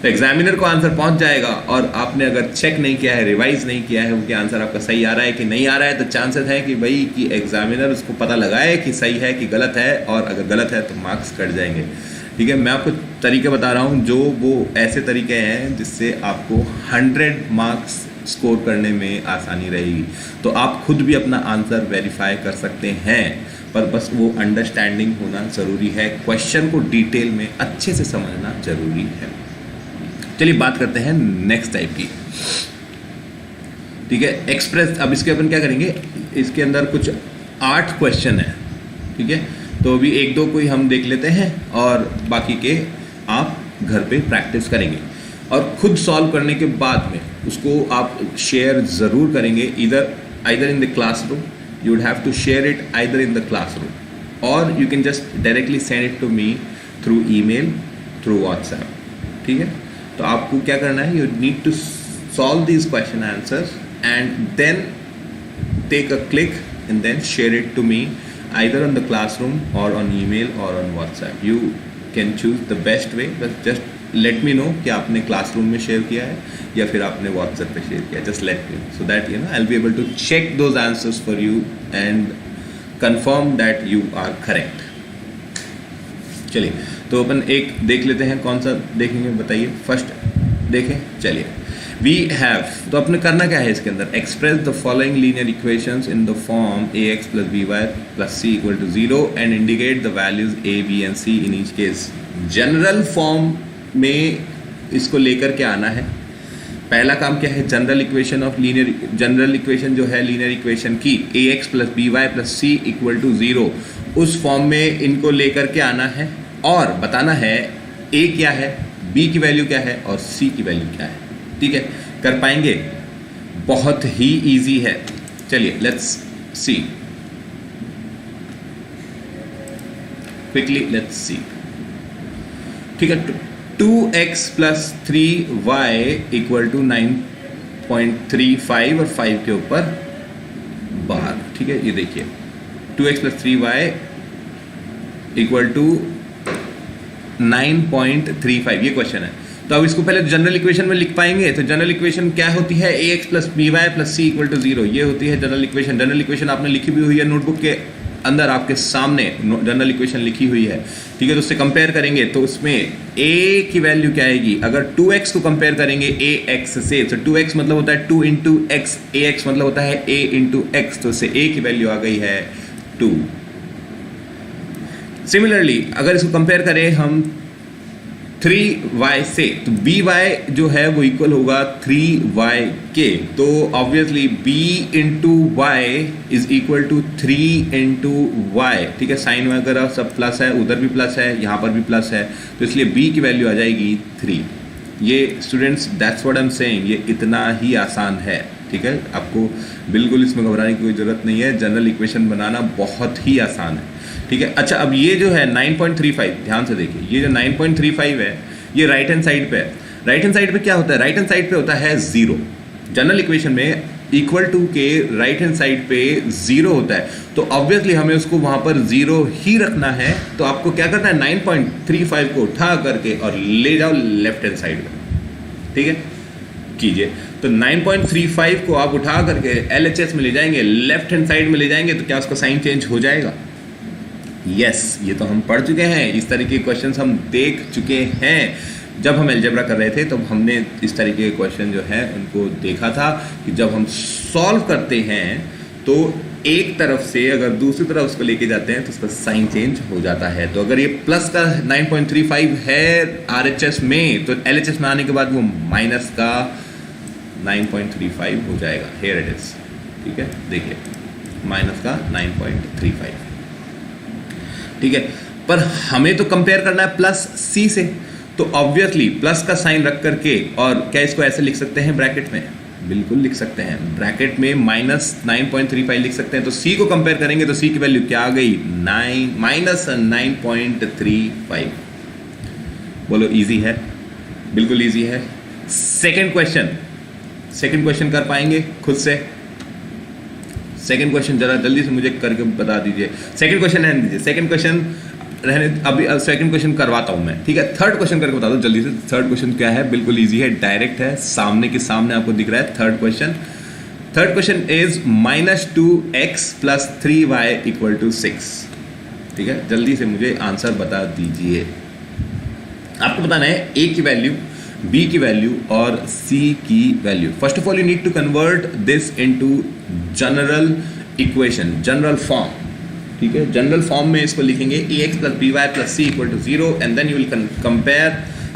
तो एग्जामिनर को आंसर पहुंच जाएगा, और आपने अगर चेक नहीं किया है, रिवाइज नहीं किया है कि आंसर आपका सही आ रहा है कि नहीं आ रहा है, तो चांसेस है कि भाई कि एग्जामिनर उसको पता लगाए कि सही है कि गलत है, और अगर गलत है तो मार्क्स कट जाएंगे। ठीक है, मैं आपको तरीके बता रहा हूँ, जो वो ऐसे तरीके हैं जिससे आपको 100 मार्क्स स्कोर करने में आसानी रहेगी। तो आप खुद भी अपना आंसर वेरीफाई कर सकते हैं, पर बस वो अंडरस्टैंडिंग होना ज़रूरी है, क्वेश्चन को डिटेल में अच्छे से समझना ज़रूरी है। चलिए बात करते हैं नेक्स्ट टाइप की। ठीक है, एक्सप्रेस। अब इसके अपन क्या करेंगे, इसके अंदर कुछ 8 क्वेश्चन है। ठीक है, तो अभी 1-2 को ही हम देख लेते हैं और बाकी के आप घर पे प्रैक्टिस करेंगे और खुद सॉल्व करने के बाद में उसको आप शेयर ज़रूर करेंगे, either in the classroom. You would have to share it either in the classroom, or you can just directly send it to me through email, through WhatsApp. ठीक है, तो आपको क्या करना है, you need to solve these question answers and then take a click and then share it to me either on the classroom or on email or on WhatsApp. You can choose the best way, but just let me know कि आपने classroom में share किया है या फिर आपने WhatsApp पे share किया. Just let me know so that I'll be able to check those answers for you and confirm that you are correct. चलिए, तो अपन एक देख लेते हैं, कौन सा देखेंगे बताइए। फर्स्ट देखें, चलिए। वी हैव, तो अपने करना क्या है इसके अंदर, express the following linear equations in the form ax plus by plus c equal to 0 and indicate the values a, b and c in each case. General form में इसको लेकर के आना है। पहला काम क्या है, general equation of linear, general equation जो है लीनियर इक्वेशन की ax plus by plus c equal to 0, उस फॉर्म में इनको लेकर के आना है और बताना है a क्या है, b की वैल्यू क्या है और c की वैल्यू क्या है। ठीक है, कर पाएंगे, बहुत ही इजी है। चलिए let's see, quickly let's see. ठीक है, 2x plus 3y equal to 9.35 और 5 के ऊपर बार। ठीक है, ये देखिए 2x plus 3y equal to 9.35, ये क्वेश्चन है। तो अब इसको पहले जनरल इक्वेशन में लिख पाएंगे। तो जनरल इक्वेशन क्या होती है, ax plus by plus c equal to 0, ये होती है जनरल इक्वेशन। जनरल इक्वेशन आपने लिखी भी हुई है नोटबुक के अंदर, आपके सामने जनरल इक्वेशन लिखी हुई है। ठीक है, तो उससे कंपेयर करेंगे तो उसमें a की वैल्यू क्या आएगी, अगर 2x को कंपेयर करेंगे ax से, तो 2x मतलब होता है 2 इंटू एक्स, ax मतलब होता है a इंटू एक्स, तो उससे a की वैल्यू आ गई है 2। सिमिलरली अगर इसको कंपेयर करें हम 3y से, तो by जो है वो इक्वल होगा 3y के, तो obviously b into y is equal to 3 into y. ठीक है, साइन वगैरह सब प्लस है, उधर भी प्लस है, यहाँ पर भी प्लस है, तो इसलिए b की वैल्यू आ जाएगी 3। ये students, that's what I am saying, ये इतना ही आसान है। ठीक है, आपको बिल्कुल इसमें घबराने की कोई ज़रूरत नहीं है, जनरल इक्वेशन बनाना बहुत ही आसान है। ठीक है, अच्छा अब ये जो है 9.35, ध्यान से देखिए, ये जो 9.35 है ये राइट हैंड साइड पे है। राइट हैंड साइड पे क्या होता है, राइट हैंड साइड पे होता है 0। जनरल इक्वेशन में इक्वल टू के राइट हैंड साइड पे 0 होता है, तो ऑब्वियसली हमें उसको वहाँ पर 0 ही रखना है। तो आपको क्या करना है, 9.35 को उठा करके और ले जाओ लेफ्ट हैंड साइड में। ठीक है, कीजिए, तो 9.35 को आप उठा करके LHS में ले जाएंगे, लेफ्ट हैंड साइड में ले जाएंगे, तो क्या उसका साइन चेंज हो जाएगा? यस, ये तो हम पढ़ चुके हैं, इस तरीके के क्वेश्चंस हम देख चुके हैं। जब हम अलजेब्रा कर रहे थे तब हमने इस तरीके के क्वेश्चन जो है उनको देखा था कि जब हम सॉल्व करते हैं तो एक तरफ से अगर दूसरी तरफ उसको लेके जाते हैं तो उसका साइन चेंज हो जाता है। तो अगर ये प्लस का 9.35 है RHS में, तो LHS में आने के बाद वो माइनस का 9.35 हो जाएगा। Here it is. ठीक है, देखिए माइनस का 9.35। ठीक है, पर हमें तो कंपेयर करना है प्लस c से, तो ऑब्वियसली प्लस का साइन रख करके, और क्या इसको ऐसे लिख सकते हैं ब्रैकेट में? बिल्कुल लिख सकते हैं, ब्रैकेट में माइनस 9.35 लिख सकते हैं। तो c को कंपेयर करेंगे तो c की वैल्यू क्या आ गई, माइनस 9.35। बोलो इजी है? बिल्कुल इजी है। सेकेंड क्वेश्चन कर पाएंगे खुद से? सेकंड क्वेश्चन जरा जल्दी से मुझे करके बता दीजिए। सेकंड क्वेश्चन रहने दीजिए, सेकंड क्वेश्चन रहने, अभी सेकंड क्वेश्चन करवाता हूं मैं। ठीक है, थर्ड क्वेश्चन करके बता दो जल्दी से। थर्ड क्वेश्चन क्या है? बिल्कुल इजी है, डायरेक्ट है, सामने के सामने आपको दिख रहा है। Third question is -2x plus 3y equal to 6। ठीक है, जल्दी से मुझे आंसर बता दीजिए। आपको बताना है a की वैल्यू b की वैल्यू और c की value. First of all you need to convert this into general equation, general form, ठीक है। जनरल फॉर्म में इसको लिखेंगे ax plus B Y plus C equal to 0 and then you will compare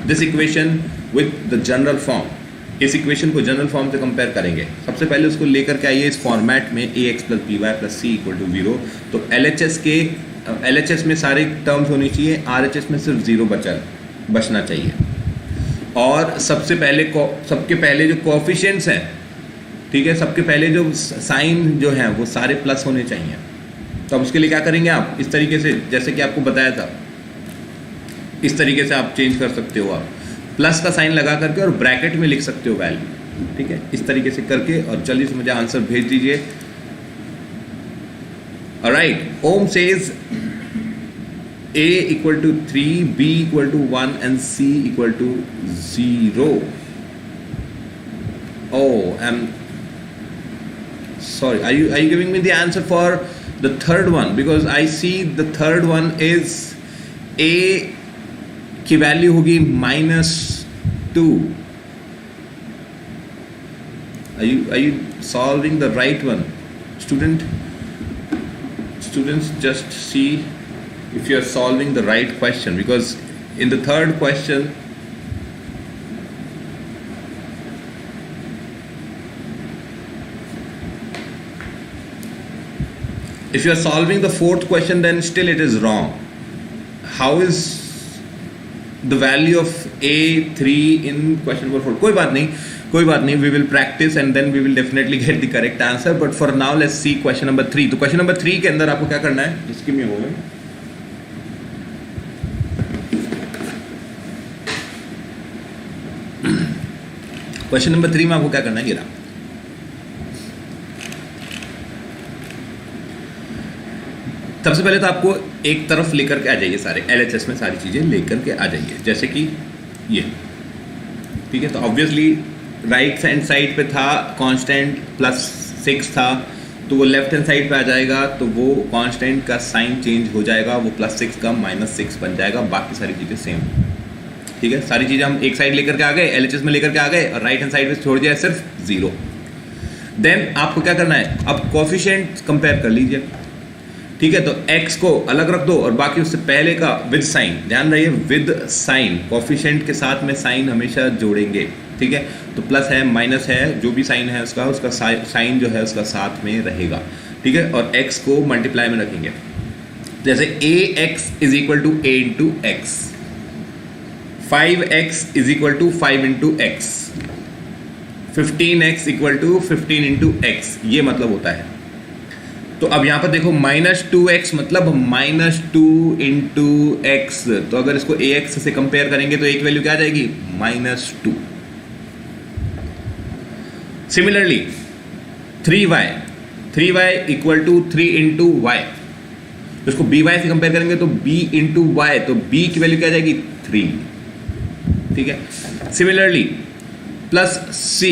this equation with the general form. इस इक्वेशन को जनरल फॉर्म से कंपेयर करेंगे। सबसे पहले उसको लेकर के आइए इस फॉर्मेट में ax plus B Y plus C equal to 0। तो LHS में सारे टर्म्स होनी चाहिए, RHS में सिर्फ 0 बचना चाहिए। और सबसे पहले सबके पहले जो कोएफिशिएंट्स हैं, ठीक है, सबके पहले जो साइन जो हैं वो सारे प्लस होने चाहिए। तो अब उसके लिए क्या करेंगे आप, इस तरीके से जैसे कि आपको बताया था, इस तरीके से आप चेंज कर सकते हो। आप प्लस का साइन लगा करके और ब्रैकेट में लिख सकते हो वैल्यू, ठीक है, इस तरीके से करके। और जल्दी से मुझे आंसर भेज दीजिए। Alright, Om says a equal to 3, b equal to 1 and c equal to 0. Oh, I'm sorry. Are you giving me the answer for the third one? Because I see the third one is a की वैल्यू होगी -2. Are you solving the right one, students? Just see if you are solving the right question, because in the third question if you are solving the fourth question then still it is wrong. How is the value of a3 in question number 4? कोई बात नहीं, we will practice and then we will definitely get the correct answer, but for now let's see question number 3. तो question number 3 के अंदर आपको क्या करना है, just give me a moment. Question number 3 में आपको क्या करना है, गिरा सबसे पहले तो आपको एक तरफ लेकर के आ जाइए, सारे LHS में सारी चीजें लेकर के आ जाइए, जैसे कि ये, ठीक है। तो ऑब्वियसली राइट हैंड साइड पे था कांस्टेंट +6 था, तो वो लेफ्ट हैंड साइड पे आ जाएगा, तो वो कांस्टेंट का साइन चेंज हो जाएगा, वो +6 का -6 बन जाएगा, बाकी सारी चीजें सेम, ठीक है। सारी चीज़ें हम एक साइड लेकर के आ गए, LHS में लेकर के आ गए, और राइट हैंड साइड पे छोड़ दिया सिर्फ 0। देन आपको क्या करना है, अब कोएफिशिएंट कंपेयर कर लीजिए, ठीक है। तो x को अलग रख दो और बाकी उससे पहले का विद साइन, ध्यान रहिए विद साइन, कोएफिशिएंट के साथ में साइन हमेशा जोड़ेंगे, ठीक है। तो प्लस है माइनस है, जो भी साइन है उसका साइन जो है उसका साथ में रहेगा, ठीक है। और x को मल्टीप्लाई में रखेंगे, जैसे ax is equal to a into x, 5x is equal to 5 into x, 15x equal to 15 into x, ये मतलब होता है। तो अब यहां पर देखो -2x मतलब -2 इंटू एक्स, तो अगर इसको ax से कंपेयर करेंगे तो एक वैल्यू क्या आ जाएगी, -2। Similarly 3y equal to 3 into y, इसको by से कंपेयर करेंगे तो b इंटू वाई, तो b की वैल्यू क्या आ जाएगी, 3, ठीक है। सिमिलरली +c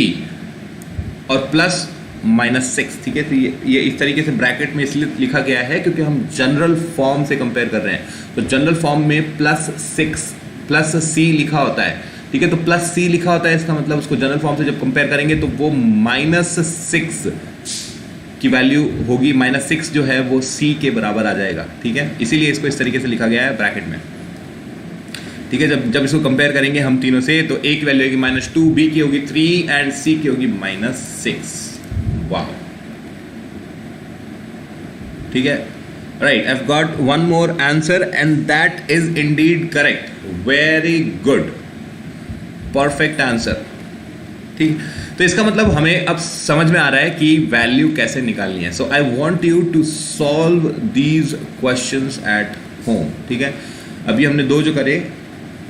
और +6, ठीक है। तो ये इस तरीके से ब्रैकेट में इसलिए लिखा गया है क्योंकि हम जनरल फॉर्म से कंपेयर कर रहे हैं, तो जनरल फॉर्म में +6 +c लिखा होता है, ठीक है। तो +c लिखा होता है, इसका मतलब उसको जनरल फॉर्म से जब कंपेयर करेंगे तो वो -6 की वैल्यू होगी, -6 जो है वो c के बराबर आ जाएगा, ठीक है। इसीलिए इसको इस तरीके से लिखा गया है ब्रैकेट में, ठीक है। जब इसको कंपेयर करेंगे हम तीनों से, तो a की वैल्यू होगी -2, b की होगी 3 एंड c की होगी -6। वाह, ठीक है। Right, I have got one more answer and that is Indeed correct, very good, perfect answer, ठीक। तो इसका मतलब हमें अब समझ में आ रहा है कि वैल्यू कैसे निकालनी है। So I want you to solve these questions at home, ठीक है। अभी हमने 2 जो करे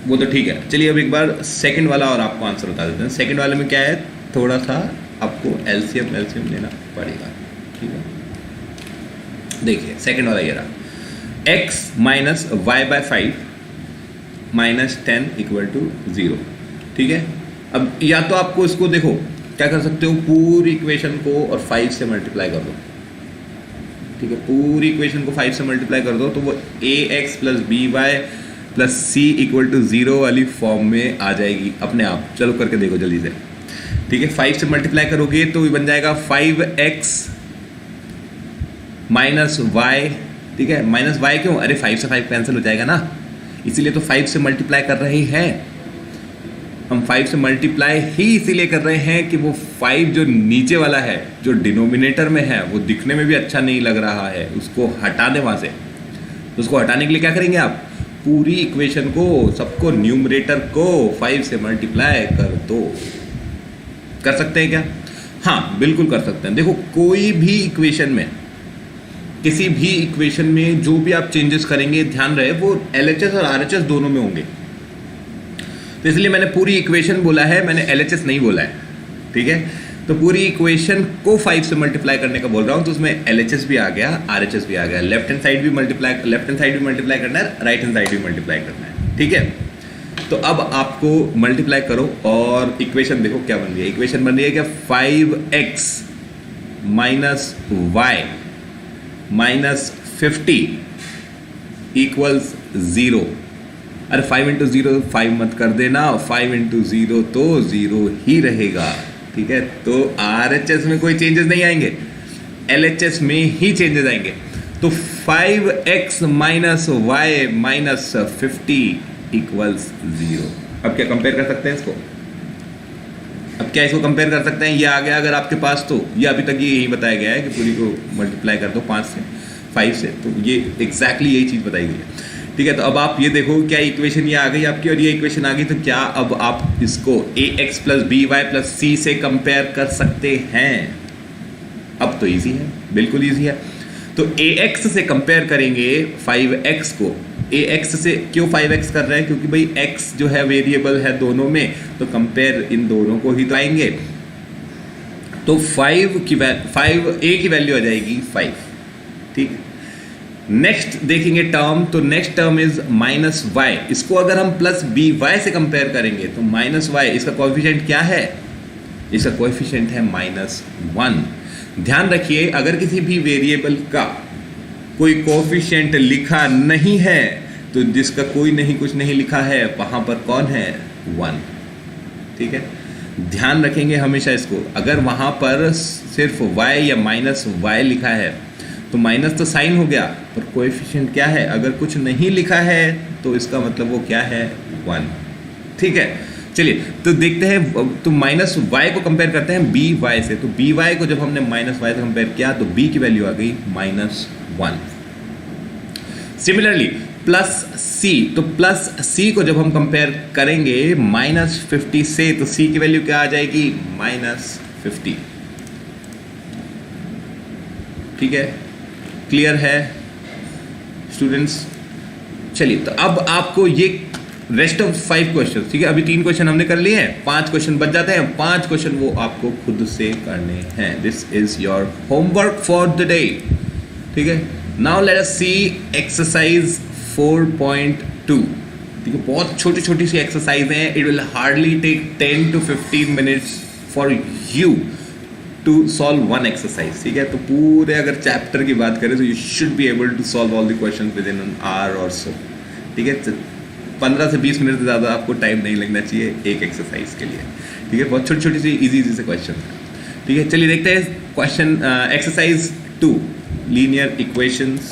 वो तो ठीक है। चलिए अब एक बार सेकंड वाला और आपको आंसर बता देते हैं। सेकंड वाले में क्या है, थोड़ा सा आपको एलसीएम लेना पड़ेगा, ठीक है। देखिए सेकंड वाला ये रहा, x minus y by 5 -10 equal to 0, ठीक है। अब या तो आपको इसको देखो क्या कर सकते हो, पूरी इक्वेशन को और 5 से मल्टीप्लाई कर दो, ठीक है। पूरी इक्वेशन को 5 से मल्टीप्लाई कर दो तो वो ax plus B Y plus C equal to 0 वाली फॉर्म में आ जाएगी अपने आप। चलो करके देखो जल्दी से, ठीक है। 5 से मल्टीप्लाई करोगे तो ये बन जाएगा 5x माइनस वाई, ठीक है। माइनस वाई क्यों? अरे 5 से 5 कैंसिल हो जाएगा ना, इसीलिए तो 5 से मल्टीप्लाई कर रहे हैं हम। 5 से मल्टीप्लाई ही इसीलिए कर रहे हैं कि वो 5 जो नीचे वाला है, जो डिनोमिनेटर में है, वो दिखने में भी अच्छा नहीं लग रहा है, उसको हटा दें वहाँ से। तो उसको हटाने के लिए क्या करेंगे आप? पूरी इक्वेशन को, सबको, न्यूमरेटर को 5 से मल्टीप्लाई कर दो। कर सकते हैं क्या? हाँ बिल्कुल कर सकते हैं। देखो कोई भी इक्वेशन में, किसी भी इक्वेशन में जो भी आप चेंजेस करेंगे, ध्यान रहे वो LHS और RHS दोनों में होंगे। तो इसलिए मैंने पूरी इक्वेशन बोला है, मैंने LHS नहीं बोला है, ठीक है। तो पूरी इक्वेशन को 5 से मल्टीप्लाई करने का बोल रहा हूँ, तो उसमें LHS भी आ गया, RHS भी आ गया। लेफ्ट हैंड साइड भी मल्टीप्लाई करना है, राइट हैंड साइड भी मल्टीप्लाई करना है, ठीक है। तो अब आपको मल्टीप्लाई करो और इक्वेशन देखो क्या बन रही है। इक्वेशन बन रही है क्या? 5x minus Y minus 50 equals 0। अरे 5 इंटू 0 5 मत कर देना, 5 इंटू 0 तो 0 ही रहेगा, ठीक है। तो RHS में कोई चेंजेस नहीं आएंगे, LHS में ही चेंजेस आएंगे। तो 5x minus Y minus 50 equals 0। अब क्या कंपेयर कर सकते हैं इसको? अब क्या इसको कंपेयर कर सकते हैं? ये आ गया अगर आपके पास, तो ये अभी तक ये यही बताया गया है कि पूरी को मल्टीप्लाई कर दो 5 से, तो ये एग्जैक्टली यही चीज़ बताई गई है, ठीक है। तो अब आप ये देखो, क्या इक्वेशन ये आ गई आपकी और ये इक्वेशन आ गई, तो क्या अब आप इसको ax plus B Y plus C से कंपेयर कर सकते हैं? अब तो इजी है, बिल्कुल इजी है। तो ax से कंपेयर करेंगे 5x को। ax से क्यों 5x कर रहे हैं? क्योंकि भाई x जो है वेरिएबल है दोनों में, तो कंपेयर इन दोनों को ही तो आएंगे। तो 5 a की वैल्यू आ जाएगी 5, ठीक। नेक्स्ट देखेंगे टर्म, तो next term is minus y. इसको अगर हम प्लस बी वाई से कंपेयर करेंगे तो माइनस वाई, इसका कोएफिशिएंट क्या है? इसका कोएफिशिएंट है -1। ध्यान रखिए, अगर किसी भी वेरिएबल का कोई कोएफिशिएंट लिखा नहीं है, तो जिसका कोई नहीं कुछ नहीं लिखा है, वहां पर कौन है? 1, ठीक है। ध्यान रखेंगे हमेशा इसको। अगर वहां पर सिर्फ y या माइनस वाई लिखा है तो माइनस तो साइन हो गया, पर कोएफिशिएंट क्या है? अगर कुछ नहीं लिखा है तो इसका मतलब वो क्या है? 1, ठीक है। चलिए तो देखते हैं, तो माइनस वाई को कंपेयर करते हैं बी वाई से। तो बी वाई को जब हमने माइनस वाई से कंपेयर किया तो बी की वैल्यू आ गई -1। सिमिलरली प्लस सी, तो प्लस सी को जब हम कंपेयर करेंगे -50 से, तो सी की वैल्यू क्या आ जाएगी? -50, ठीक है। क्लियर है स्टूडेंट्स? चलिए तो अब आपको ये रेस्ट ऑफ 5 क्वेश्चन, ठीक है। अभी 3 क्वेश्चन हमने कर लिए हैं, 5 क्वेश्चन बच जाते हैं। 5 क्वेश्चन वो आपको खुद से करने हैं। This is your homework for the day, ठीक है। Now let us see exercise 4.2, ठीक है। बहुत छोटी छोटी सी एक्सरसाइज है। It will hardly take 10 to 15 minutes for you to solve one exercise, ठीक है। तो पूरे अगर चैप्टर की बात करें तो you should be able to solve all the question within an hour और सो, ठीक है। 15 से 20 मिनट से ज़्यादा आपको टाइम नहीं लगना चाहिए एक एक्सरसाइज के लिए, ठीक है। बहुत छोटी छोटी सी इजी से क्वेश्चन है, ठीक है। चलिए देखते हैं क्वेश्चन एक्सरसाइज 2, लीनियर इक्वेशंस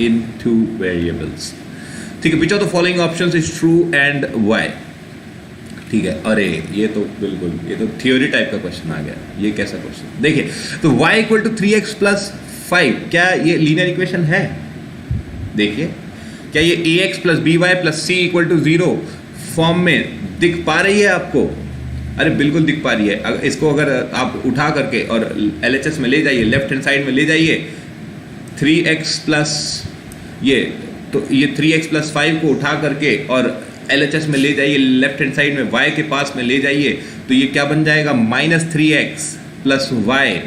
इन 2 वेरिएबल्स, ठीक है। Which of the following options is true and why, ठीक है। अरे ये तो बिल्कुल, ये तो थ्योरी टाइप का क्वेश्चन आ गया। ये कैसा क्वेश्चन? देखिए, तो y equal to 3x plus 5, क्या ये लीनियर इक्वेशन है? देखिए, क्या ये ax plus B Y plus C equal to 0 form में दिख पा रही है आपको? अरे बिल्कुल दिख पा रही है। इसको अगर आप उठा करके और LHS में ले जाइए, लेफ्ट हैंड साइड में ले जाइए, 3x प्लस ये, तो ये 3x प्लस 5 को उठा करके और LHS में ले जाइए, लेफ्ट हैंड साइड में y के पास में ले जाइए, तो ये क्या बन जाएगा? -3x plus Y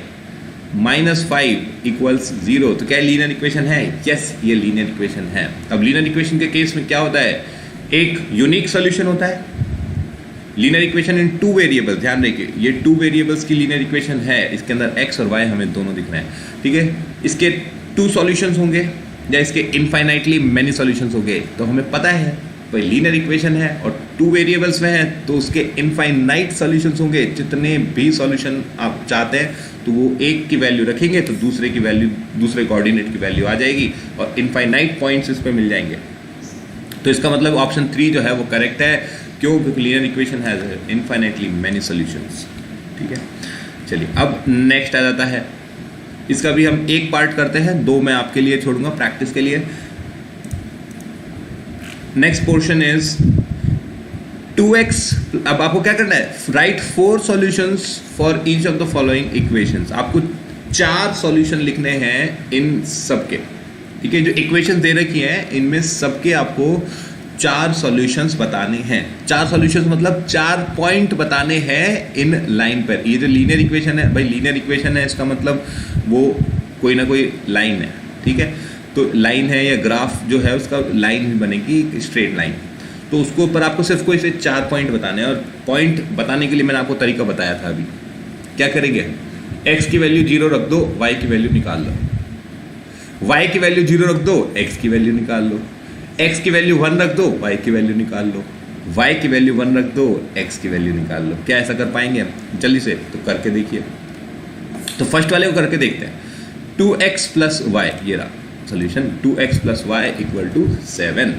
minus 5 equals 0। तो क्या लीनियर इक्वेशन है? यस, ये लीनियर इक्वेशन है। अब लीनियर इक्वेशन के केस में क्या होता है? एक यूनिक सोल्यूशन होता है। लीनियर इक्वेशन इन 2 वेरिएबल्स, ध्यान रखिए, ये 2 वेरिएबल्स की लीनियर इक्वेशन है। इसके अंदर x और y हमें दोनों दिख रहे हैं, ठीक है। इसके 2 सॉल्यूशंस होंगे, या इसके इनफाइनाइटली मैनी सॉल्यूशंस हो गए, तो हमें पता है भाई लीनियर इक्वेशन है और 2 वेरिएबल्स में है तो उसके इनफाइनाइट सॉल्यूशंस होंगे। जितने भी सॉल्यूशन आप चाहते हैं तो वो एक की वैल्यू रखेंगे तो दूसरे की वैल्यू, दूसरे कोऑर्डिनेट की वैल्यू आ जाएगी और इनफाइनाइट पॉइंट्स इस पे मिल जाएंगे। तो इसका मतलब ऑप्शन 3 जो है वो करेक्ट है। क्यों? क्योंकि linear equation has infinitely many solutions. ठीक है, चलिए अब नेक्स्ट आ जाता है। इसका भी हम एक पार्ट करते हैं, 2 मैं आपके लिए छोड़ूंगा प्रैक्टिस के लिए। Next portion is 2x। अब आपको क्या करना है? Right 4 solutions for each of the following equations. आपको 4 सॉल्यूशन लिखने हैं इन सबके। ठीक है, जो इक्वेशन दे रखी हैं इनमें सबके आपको 4 सॉल्यूशंस बताने हैं। 4 सॉल्यूशंस मतलब 4 पॉइंट बताने हैं इन लाइन पर। ये जो लीनियर इक्वेशन है भाई, लीनियर इक्वेशन है इसका मतलब वो कोई ना कोई लाइन है। ठीक है, तो लाइन है या ग्राफ जो है उसका लाइन ही बनेगी, स्ट्रेट लाइन। तो उसके ऊपर आपको सिर्फ कोई से 4 पॉइंट बताने हैं और पॉइंट बताने के लिए मैंने आपको तरीका बताया था। अभी क्या करेंगे? x की वैल्यू 0 रख दो, y की वैल्यू निकाल लो। y की वैल्यू 0 रख दो, x की वैल्यू निकाल लो। x की वैल्यू 1 रख दो, y की वैल्यू निकाल लो। y की वैल्यू 1 रख दो, x की वैल्यू निकाल लो। क्या ऐसा कर पाएंगे हम? जल्दी से तो करके देखिए। तो फर्स्ट वाले को करके देखते हैं। 2x प्लस वाई, ये रहा solution. 2x plus Y equal to 7।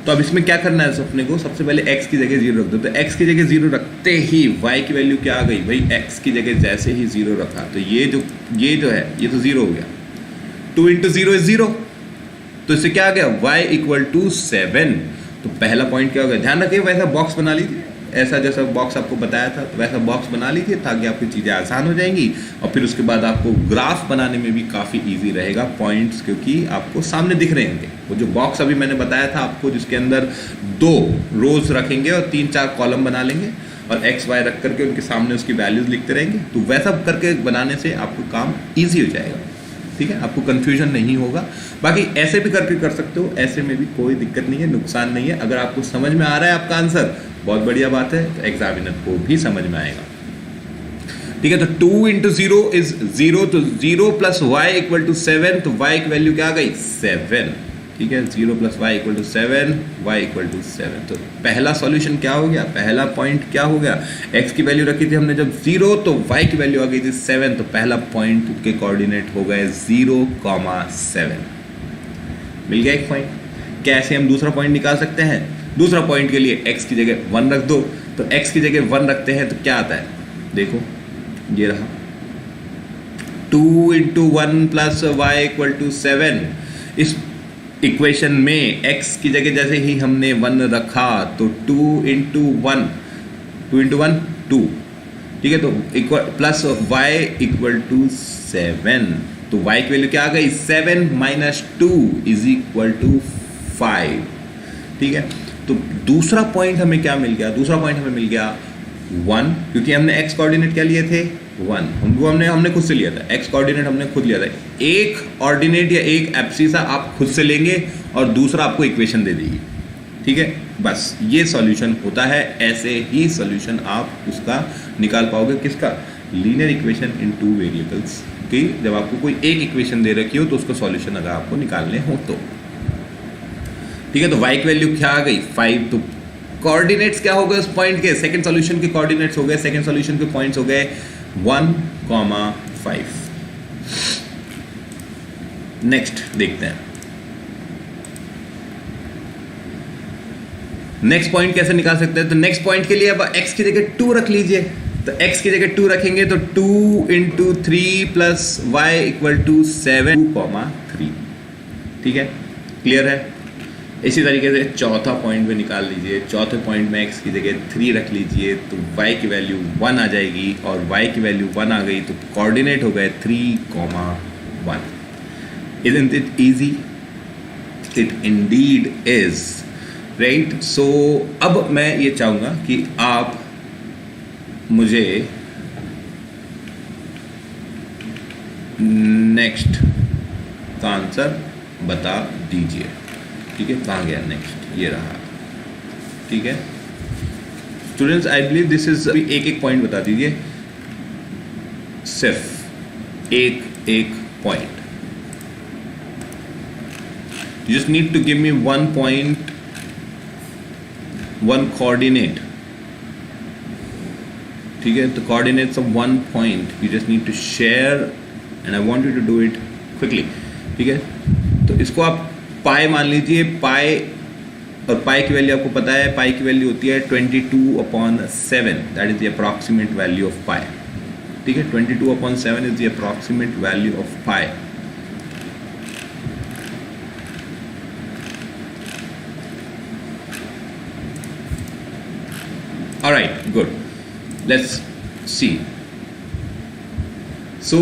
तो अब इसमें क्या करना है अपने को? सबसे पहले x की जगह 0 रख दो। तो x की जगह 0 रखते ही y की वैल्यू क्या आ गई भाई? x की जगह जैसे ही 0 रखा तो ये जो है ये तो 0 हो गया। 2 इंटू 0 इज 0। तो इससे क्या आ गया? y equal to 7। तो पहला पॉइंट क्या हो गया? ध्यान रखिए वैसा बॉक्स बना लीजिए, ऐसा जैसा बॉक्स आपको बताया था तो वैसा बॉक्स बना लीजिए ताकि आपकी चीज़ें आसान हो जाएंगी। और फिर उसके बाद आपको ग्राफ बनाने में भी काफ़ी इजी रहेगा पॉइंट्स, क्योंकि आपको सामने दिख रहे होंगे। वो जो बॉक्स अभी मैंने बताया था आपको, जिसके अंदर 2 रोज रखेंगे और 3-4 कॉलम बना लेंगे और एक्स वाई रख करके उनके सामने उसकी वैल्यूज लिखते रहेंगे। तो वैसा करके बनाने से आपको काम ईजी हो जाएगा। ठीक है, आपको कंफ्यूजन नहीं होगा। बाकी ऐसे भी करके कर सकते हो, ऐसे में भी कोई दिक्कत नहीं है, नुकसान नहीं है। अगर आपको समझ में आ रहा है आपका आंसर, बहुत बढ़िया बात है, तो एग्जामिनर को भी समझ में आएगा। ठीक है, तो 2 इंटू 0 इज 0। तो 0 प्लस वाई इक्वल टू 7। तो वाई की वैल्यू क्या आ गई? 7। ठीक है, 0 plus Y equal to 7, y equal to 7। तो पहला सॉल्यूशन क्या हो गया? पहला पॉइंट क्या हो गया? x की वैल्यू रखी थी हमने जब 0, तो y की वैल्यू आ गई थी 7। तो पहला पॉइंट के कोऑर्डिनेट हो गए 0,7। मिल गया एक पॉइंट। कैसे हम दूसरा पॉइंट निकाल सकते हैं? दूसरा पॉइंट के लिए x की जगह 1 रख दो। तो x की जगह 1 रखते हैं तो क्या आता है? देखो ये रहा 2 into 1 plus Y equal to 7। इस इक्वेशन में x की जगह जैसे ही हमने 1 रखा तो 2 इंटू 1, 2। ठीक है, तो equal plus y equal to 7। तो y की वैल्यू क्या आ गई? 7 माइनस 2 इज इक्वल टू 5। ठीक है, तो दूसरा पॉइंट हमें क्या मिल गया? दूसरा पॉइंट हमें मिल गया 1, क्योंकि हमने x कोऑर्डिनेट क्या लिए थे? 1। हमने खुद से लिया था, x कोऑर्डिनेट हमने खुद लिया था। एक ऑर्डिनेट या एक एब्सिसा आप खुद से लेंगे और दूसरा आपको इक्वेशन दे देगी। ठीक है, बस ये सॉल्यूशन होता है। ऐसे ही सॉल्यूशन आप उसका निकाल पाओगे। किसका? लीनियर इक्वेशन इन 2 वेरिएबल्स की। जब आपको कोई एक इक्वेशन दे रखी हो तो उसका सॉल्यूशन अगर आपको निकालने हो तो। ठीक है, तो y की वैल्यू क्या आ गई? 5। तो कोऑर्डिनेट्स क्या हो गए उस पॉइंट के? सेकंड सॉल्यूशन के कोऑर्डिनेट्स हो गए, सेकंड सॉल्यूशन के पॉइंट्स हो गए 1,5। नेक्स्ट देखते हैं, नेक्स्ट पॉइंट कैसे निकाल सकते हैं। तो नेक्स्ट पॉइंट के लिए अब x की जगह 2 रख लीजिए। तो x की जगह 2 रखेंगे तो 2 into 3 plus Y equal to 7, 2,3। ठीक है, क्लियर है। इसी तरीके से चौथा पॉइंट में निकाल लीजिए। चौथे पॉइंट में x की जगह 3 रख लीजिए तो y की वैल्यू 1 आ जाएगी और y की वैल्यू 1 आ गई तो कोऑर्डिनेट हो गए 3,1। Isn't it easy? It indeed is, right? So अब मैं ये चाहूँगा कि आप मुझे नेक्स्ट का आंसर बता दीजिए। ठीक है, कहाँ गया नेक्स्ट? ये रहा। ठीक है students, I believe this is. एक एक पॉइंट बता दीजिए, सिर्फ एक एक point. You just need to give me 1 point, 1 coordinate. ठीक है, तो coordinates of 1 point you just need to share and I want you to do it quickly. ठीक है, तो इसको आप पाई मान लीजिए, पाई, और पाई की वैल्यू आपको पता है, पाई की वैल्यू होती है 22/7, that is the approximate value of pi. ठीक है, 22/7 is the approximate value of pi. Alright, good. Let's see. So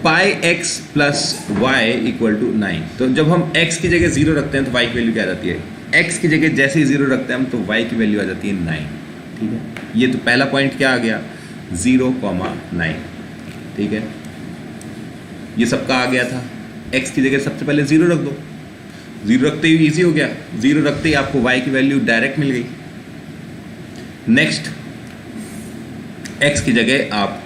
pi x plus y equal to 9. तो जब हम x की जगह 0 रखते हैं तो y की वैल्यू क्या आ जाती है? x की जगह जैसे ही 0 रखते हैं हम तो y की वैल्यू आ जाती है 9. ठीक है, ये तो पहला पॉइंट क्या आ गया? 0,9. ठीक है, ये सबका आ गया था. x की जगह सबसे पहले 0 रख दो. 0 रखते ही इजी हो गया. 0 रखते ही आपको y की वैल्यू डायरेक्ट मिल गई. नेक्स्ट, x की जगह आप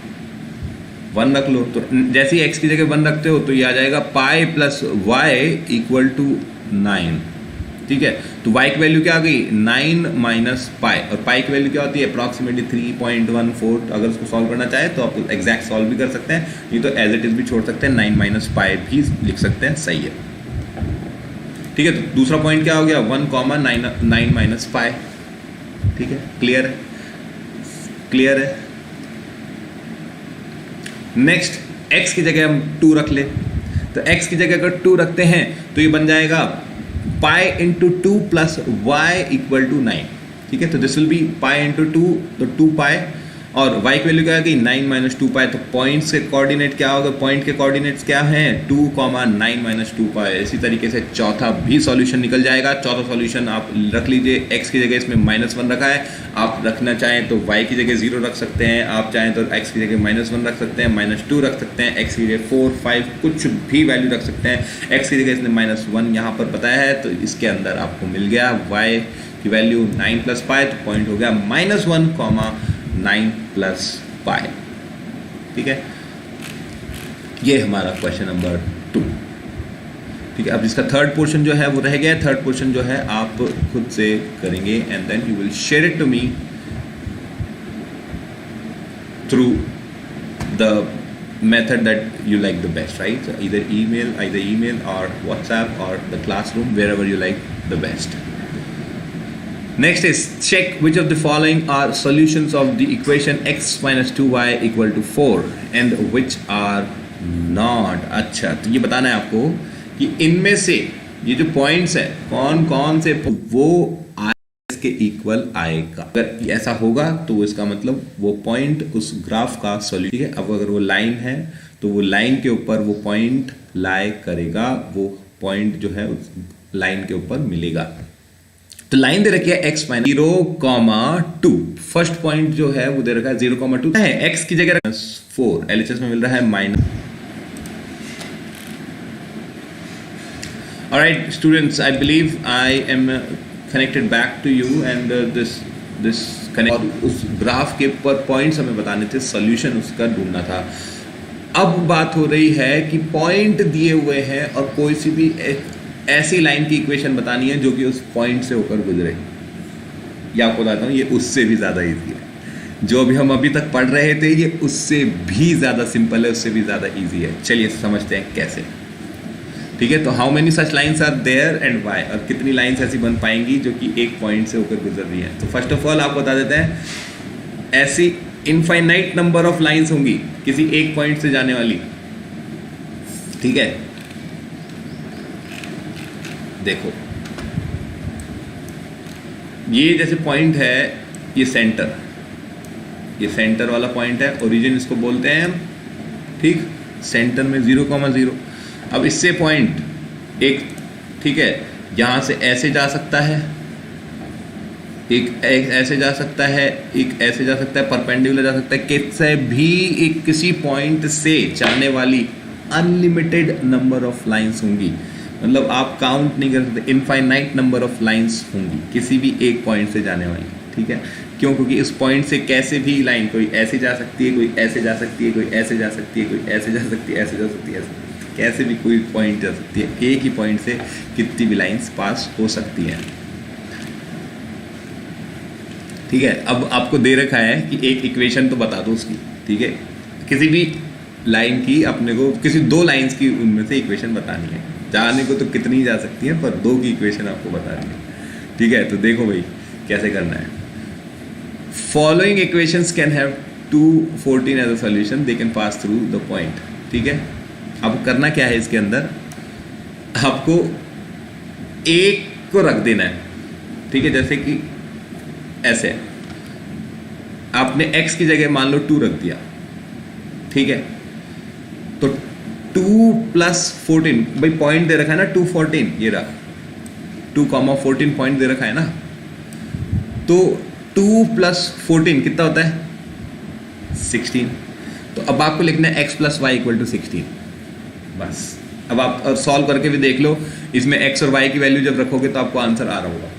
1 रख लो. तो जैसे ही x की जगह 1 रखते हो तो ये आ जाएगा pi plus Y equal to 9. ठीक है, तो y की वैल्यू क्या आ गई? 9 माइनस पाई. और पाई की वैल्यू क्या होती है? अप्रॉक्सीमेटली 3.14. अगर उसको सॉल्व करना चाहे तो आप एग्जैक्ट सॉल्व भी कर सकते हैं, नहीं तो एज इट इज भी छोड़ सकते हैं. 9 माइनस पाई भी लिख सकते हैं. सही है. ठीक है, तो दूसरा पॉइंट क्या हो गया? 1,9 माइनस पाई. ठीक है, क्लियर है? क्लियर है. नेक्स्ट, x की जगह हम 2 रख ले. तो x की जगह अगर 2 रखते हैं तो ये बन जाएगा pi into 2 plus Y equal to 9. ठीक है, तो this will be pi into 2, तो 2 पाई, और y की वैल्यू क्या आ गई? 9 माइनस 2 पाई. तो पॉइंट्स के कोऑर्डिनेट क्या होगा? पॉइंट के कोऑर्डिनेट्स क्या हैं? 2,9 माइनस 2 पाई. इसी तरीके से चौथा भी सॉल्यूशन निकल जाएगा. चौथा सॉल्यूशन आप रख लीजिए. x की जगह इसमें -1 रखा है, आप रखना चाहें तो y की जगह 0 रख सकते हैं, आप चाहें तो x की जगह -1 रख सकते हैं, -2 रख सकते हैं, x की जगह 4, 5 कुछ भी वैल्यू रख सकते हैं. x की जगह इसने -1 यहाँ पर बताया है, तो इसके अंदर आपको मिल गया y की वैल्यू 9 प्लस पाई. तो पॉइंट हो गया -1, 9 प्लस पाई. ठीक है, ये हमारा क्वेश्चन नंबर 2. ठीक है, अब इसका थर्ड पोर्शन जो है वो रह गया. थर्ड पोर्शन जो है आप खुद से करेंगे and then you will share it to me through the method that you like the best, right? So either email or WhatsApp or the classroom, wherever you like the best. Next is check which of the following are solutions of the equation x minus 2y equal to 4 and which are not. अच्छा, तो ये बताना है आपको कि इनमें से ये जो पॉइंट्स है कौन कौन से वो के इक्वल आएगा. अगर ऐसा होगा तो इसका मतलब वो पॉइंट उस ग्राफ का सॉल्यूशन है. अब अगर वो लाइन है तो वो लाइन के ऊपर वो पॉइंट लाई करेगा, वो पॉइंट जो है उस लाइन के ऊपर मिलेगा. तो लाइन दे रखी है x माइनस 0,2. फर्स्ट पॉइंट जो है वो दे रखा है 0,2 है. x की जगह 4, LHS में मिल रहा है minus. Alright students, I believe I am connected back to you and this connect. और उस ग्राफ के ऊपर पॉइंट्स हमें बताने थे, सॉल्यूशन उसका ढूंढना था. अब बात हो रही है कि पॉइंट दिए हुए हैं और कोई सी भी ऐसी लाइन की इक्वेशन बतानी है जो कि उस पॉइंट से होकर गुजरे. या आपको बताता हूँ, ये उससे भी ज़्यादा ईजी है. जो भी हम अभी तक पढ़ रहे थे ये उससे भी ज़्यादा सिंपल है, उससे भी ज़्यादा ईजी है. चलिए समझते हैं कैसे. ठीक है, तो how many such lines are there and y, और कितनी लाइन्स ऐसी बन पाएंगी जो कि एक पॉइंट से होकर गुजर रही है. तो फर्स्ट ऑफ ऑल आपको बता देते हैं, ऐसी इनफाइनाइट नंबर ऑफ लाइन्स होंगी किसी एक पॉइंट से जाने वाली. ठीक है, देखो ये जैसे पॉइंट है, ये सेंटर वाला पॉइंट है, ओरिजिन इसको बोलते हैं हम. ठीक, सेंटर में 0,0. अब इससे पॉइंट एक, ठीक है, यहाँ से ऐसे जा सकता है, एक ऐसे जा सकता है, एक ऐसे जा सकता है, परपेंडिकुलर जा सकता है. किससे भी एक किसी पॉइंट से जाने वाली अनलिमिटेड नंबर ऑफ लाइंस होंगी. मतलब आप काउंट नहीं कर सकते, इनफाइनाइट नंबर ऑफ लाइंस होंगी किसी भी एक पॉइंट से जाने वाली. ठीक है, क्यों? क्योंकि इस पॉइंट से कैसे भी लाइन, कोई ऐसे जा सकती है, कोई ऐसे जा सकती है, कोई ऐसे जा सकती है, कोई ऐसे जा सकती है, ऐसे जा सकती है, ऐसे. कैसे भी कोई पॉइंट जा सकती है, एक ही पॉइंट से कितनी भी लाइंस पास हो सकती हैं। ठीक है, अब आपको दे रखा है कि एक इक्वेशन तो बता दो उसकी। ठीक है, किसी भी लाइन की अपने को, किसी दो लाइंस की उनमें से इक्वेशन बतानी है। जाने को तो कितनी जा सकती है, पर दो की इक्वेशन आपको बतानी है। ठीक है, तो देखो भाई कैसे करना है। Following equations can have 214 as a solution, they can pass through the point. ठीक है, अब करना क्या है, इसके अंदर आपको एक को रख देना है। ठीक है, जैसे कि ऐसे आपने x की जगह मान लो 2 रख दिया। ठीक है, तो 2 + 14, भाई पॉइंट दे रखा है ना 2 14, ये रहा 2,14 पॉइंट दे रखा है ना, तो 2 + 14 कितना होता है 16। तो अब आपको लिखना है x + y = 16 बस। अब आप सॉल्व करके भी देख लो, इसमें x और y की वैल्यू जब रखोगे तो आपको आंसर आ रहा होगा।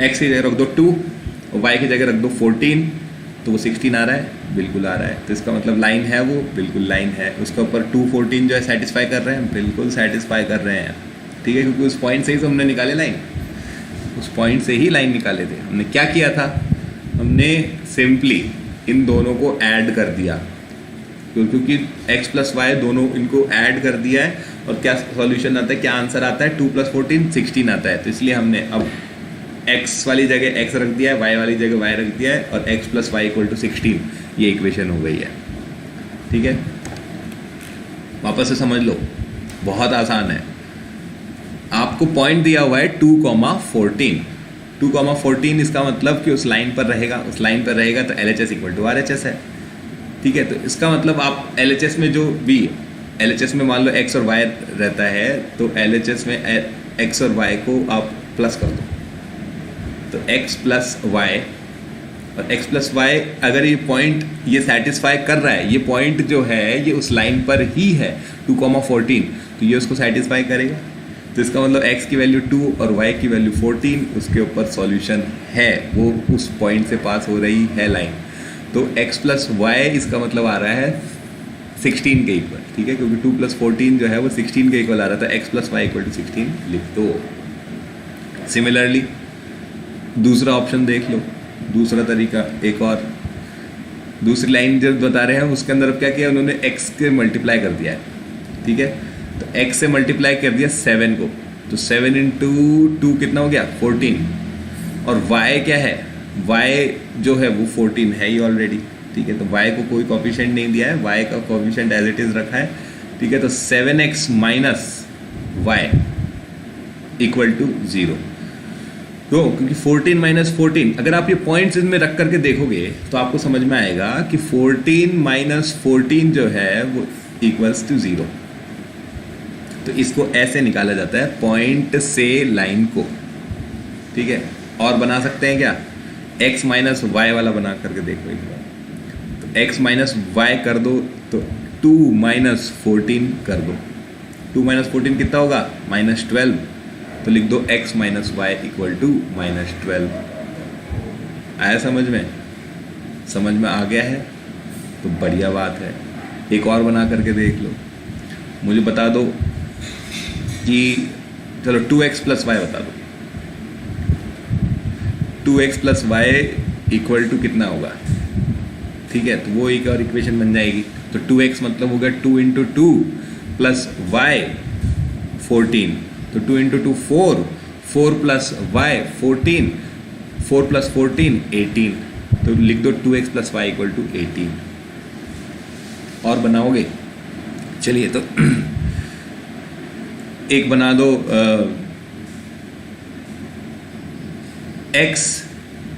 x की जगह रख दो 2 और y की जगह रख दो 14, तो वो 16 आ रहा है, बिल्कुल आ रहा है। तो इसका मतलब लाइन है, वो बिल्कुल लाइन है। उसके ऊपर 2 14 जो है सेटिस्फाई कर रहे हैं, बिल्कुल सेटिस्फाई कर रहे हैं। ठीक है, क्योंकि उस पॉइंट से ही तो हमने निकाले लाइन, उस पॉइंट से ही लाइन निकाले थे। हमने क्या किया था, हमने सिंपली इन दोनों को ऐड कर दिया, क्योंकि x + y दोनों इनको ऐड कर दिया है। और क्या सॉल्यूशन आता है, क्या आंसर आता है, 2 + 14 16 आता है। तो इसलिए हमने अब x वाली जगह x रख दिया है, y वाली जगह y रख दिया है, और x + y = 16 ये इक्वेशन हो गई है। ठीक है, वापस से समझ लो, बहुत आसान है। आपको पॉइंट दिया हुआ है 2,14, 2,14 इसका मतलब कि उस लाइन पर रहेगा, उस लाइन पर रहेगा तो LHS = RHS है। ठीक है, तो इसका मतलब आप LHS में जो भी, LHS में मान लो x और y रहता है, तो LHS में x और y को आप प्लस कर दो, तो x + y, और x + y अगर ये पॉइंट ये सेटिस्फाई कर रहा है, ये पॉइंट जो है ये उस लाइन पर ही है 2,14, तो ये उसको सेटिस्फाई करेगा। तो इसका मतलब x की वैल्यू 2 और y की वैल्यू 14, उसके ऊपर सॉल्यूशन है, वो उस पॉइंट से पास हो रही है लाइन। तो x + y इसका मतलब आ रहा है 16 के इक्वल। ठीक है, क्योंकि 2 + 14 जो है वो 16 के इक्वल आ रहा था, x + y = 16 लिख दो। सिमिलरली दूसरा ऑप्शन देख लो, दूसरा तरीका, एक और दूसरी लाइन जो बता रहे हैं उसके अंदर अब क्या किया उन्होंने, x के मल्टीप्लाई कर दिया है। ठीक है, तो x से मल्टीप्लाई कर दिया 7 को, तो 7 × 2 कितना हो गया 14, और y क्या है, y जो है वो 14 है ही ऑलरेडी। ठीक है, तो y को कोई कोफिशिएंट नहीं दिया है, y का कोफिशिएंट एज इट इज रखा है। ठीक है, तो 7x - y = 0। तो क्योंकि 14 - 14, अगर आप ये पॉइंट्स इसमें रख करके देखोगे तो आपको समझ में आएगा कि 14 - 14 जो है वो = 0। तो इसको ऐसे निकाला जाता है पॉइंट से लाइन को। ठीक है, और बना सकते हैं क्या, x - y वाला बना करके देखो एक बार। तो x - y कर दो, तो 2 - 14 कर दो, 2 - 14 कितना होगा -12, तो लिख दो x - y = -12। आया समझ में, समझ में आ गया है तो बढ़िया बात है। एक और बना करके देख लो, मुझे बता दो कि चलो 2x + y बता दो, 2x + y = कितना होगा। ठीक है, तो वो एक और इक्वेशन बन जाएगी। तो 2x मतलब होगा 2 × 2 + y 14, तो 2 × 2 4, 4 + y 14, 4 + 14 18, तो लिख दो 2x + y = 18। और बनाओगे, चलिए तो एक बना दो x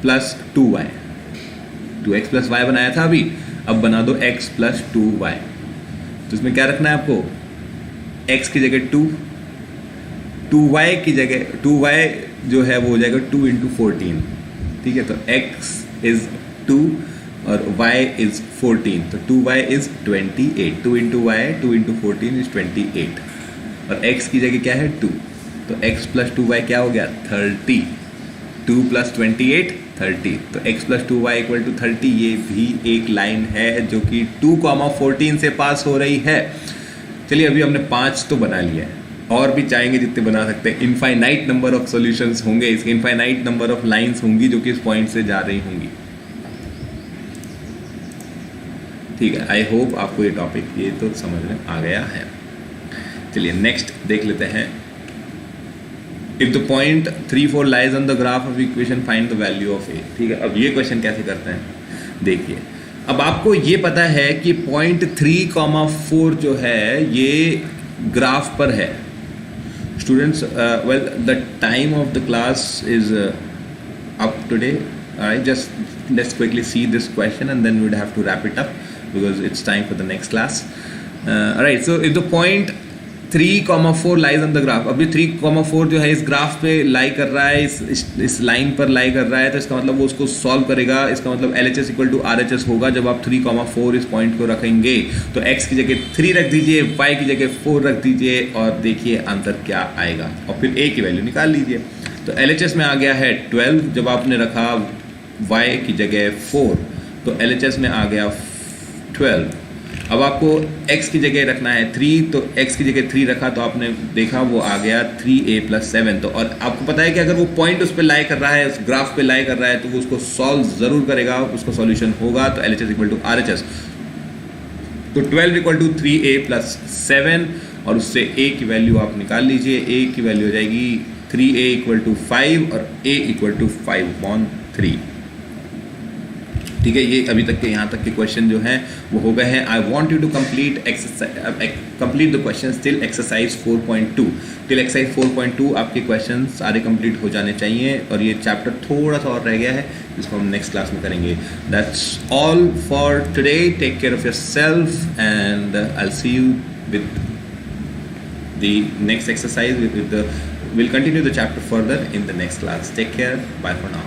+ 2y, 2x + y बनाया था अभी, अब बना दो x + 2y। तो इसमें क्या रखना है आपको, x की जगह 2, 2y की जगह 2y जो है वो हो जाएगा 2 × 14। ठीक है, तो x is 2 और y is 14, तो 2y is 28, 2 × y 2 × 14 is 28, और x की जगह क्या है 2, तो x + 2y क्या हो गया 30, 2 + 28 30, तो x + 2y = 30। ये भी एक लाइन है जो कि 2,14 से पास हो रही है। चलिए अभी हमने 5 तो बना लिया है, और भी चाहेंगे जितने बना सकते हैं। इनफाइनाइट नंबर ऑफ सॉल्यूशंस होंगे इसके, इनफाइनाइट नंबर ऑफ लाइंस होंगी जो कि इस पॉइंट से जा रही होंगी। ठीक है, आई होप आपको ये टॉपिक ये तो समझ में आ गया है। चलिए नेक्स्ट देख लेते हैं। If the point 3 4 lies on the graph of equation find the value of A. ठीक है, अब ये क्वेश्चन कैसे करते हैं देखिए। अब आपको ये पता है कि पॉइंट 3,4 जो है ये ग्राफ पर है। Students, well the time of the class is up today. Alright, just let's quickly see this question and then we'd have to wrap it up because it's time for the next class. Alright, so if the point 3,4 lies on the graph, अब ये 3,4 जो है इस ग्राफ पे लाई कर रहा है, इस लाइन पर लाई कर रहा है, तो इसका मतलब वो उसको सॉल्व करेगा। इसका मतलब LHS इक्वल टू RHS होगा जब आप 3,4 इस पॉइंट को रखेंगे। तो x की जगह 3 रख दीजिए, y की जगह 4 रख दीजिए और देखिए आंसर क्या आएगा और फिर a की वैल्यू निकाल लीजिए। तो LHS में आ गया है 12, जब आपने रखा y की जगह 4 तो LHS में आ गया 12। अब आपको x की जगह रखना है 3, तो x की जगह 3 रखा तो आपने देखा वो आ गया 3a + 7। तो और आपको पता है कि अगर वो पॉइंट उस पर लाई कर रहा है, उस ग्राफ पे लाई कर रहा है, तो वो उसको सॉल्व ज़रूर करेगा, उसका सॉल्यूशन होगा। तो LHS इक्वल टू RHS, तो 12 इक्वल टू 3a + 7 और उससे a की वैल्यू आप निकाल लीजिए। a की वैल्यू हो जाएगी 3a इक्वल टू 5 और a इक्वल टू 5/3। ठीक है, ये अभी तक के यहाँ तक के क्वेश्चन जो हैं वो हो गए हैं। I want you to complete the question till exercise 4.2। Till exercise 4.2 आपके क्वेश्चन सारे कंप्लीट हो जाने चाहिए और ये चैप्टर थोड़ा सा और रह गया है जिसको हम नेक्स्ट क्लास में करेंगे। That's all for today. Take care of yourself and I will see you with the next exercise. We'll continue the chapter further in the next class. Take care. Bye for now.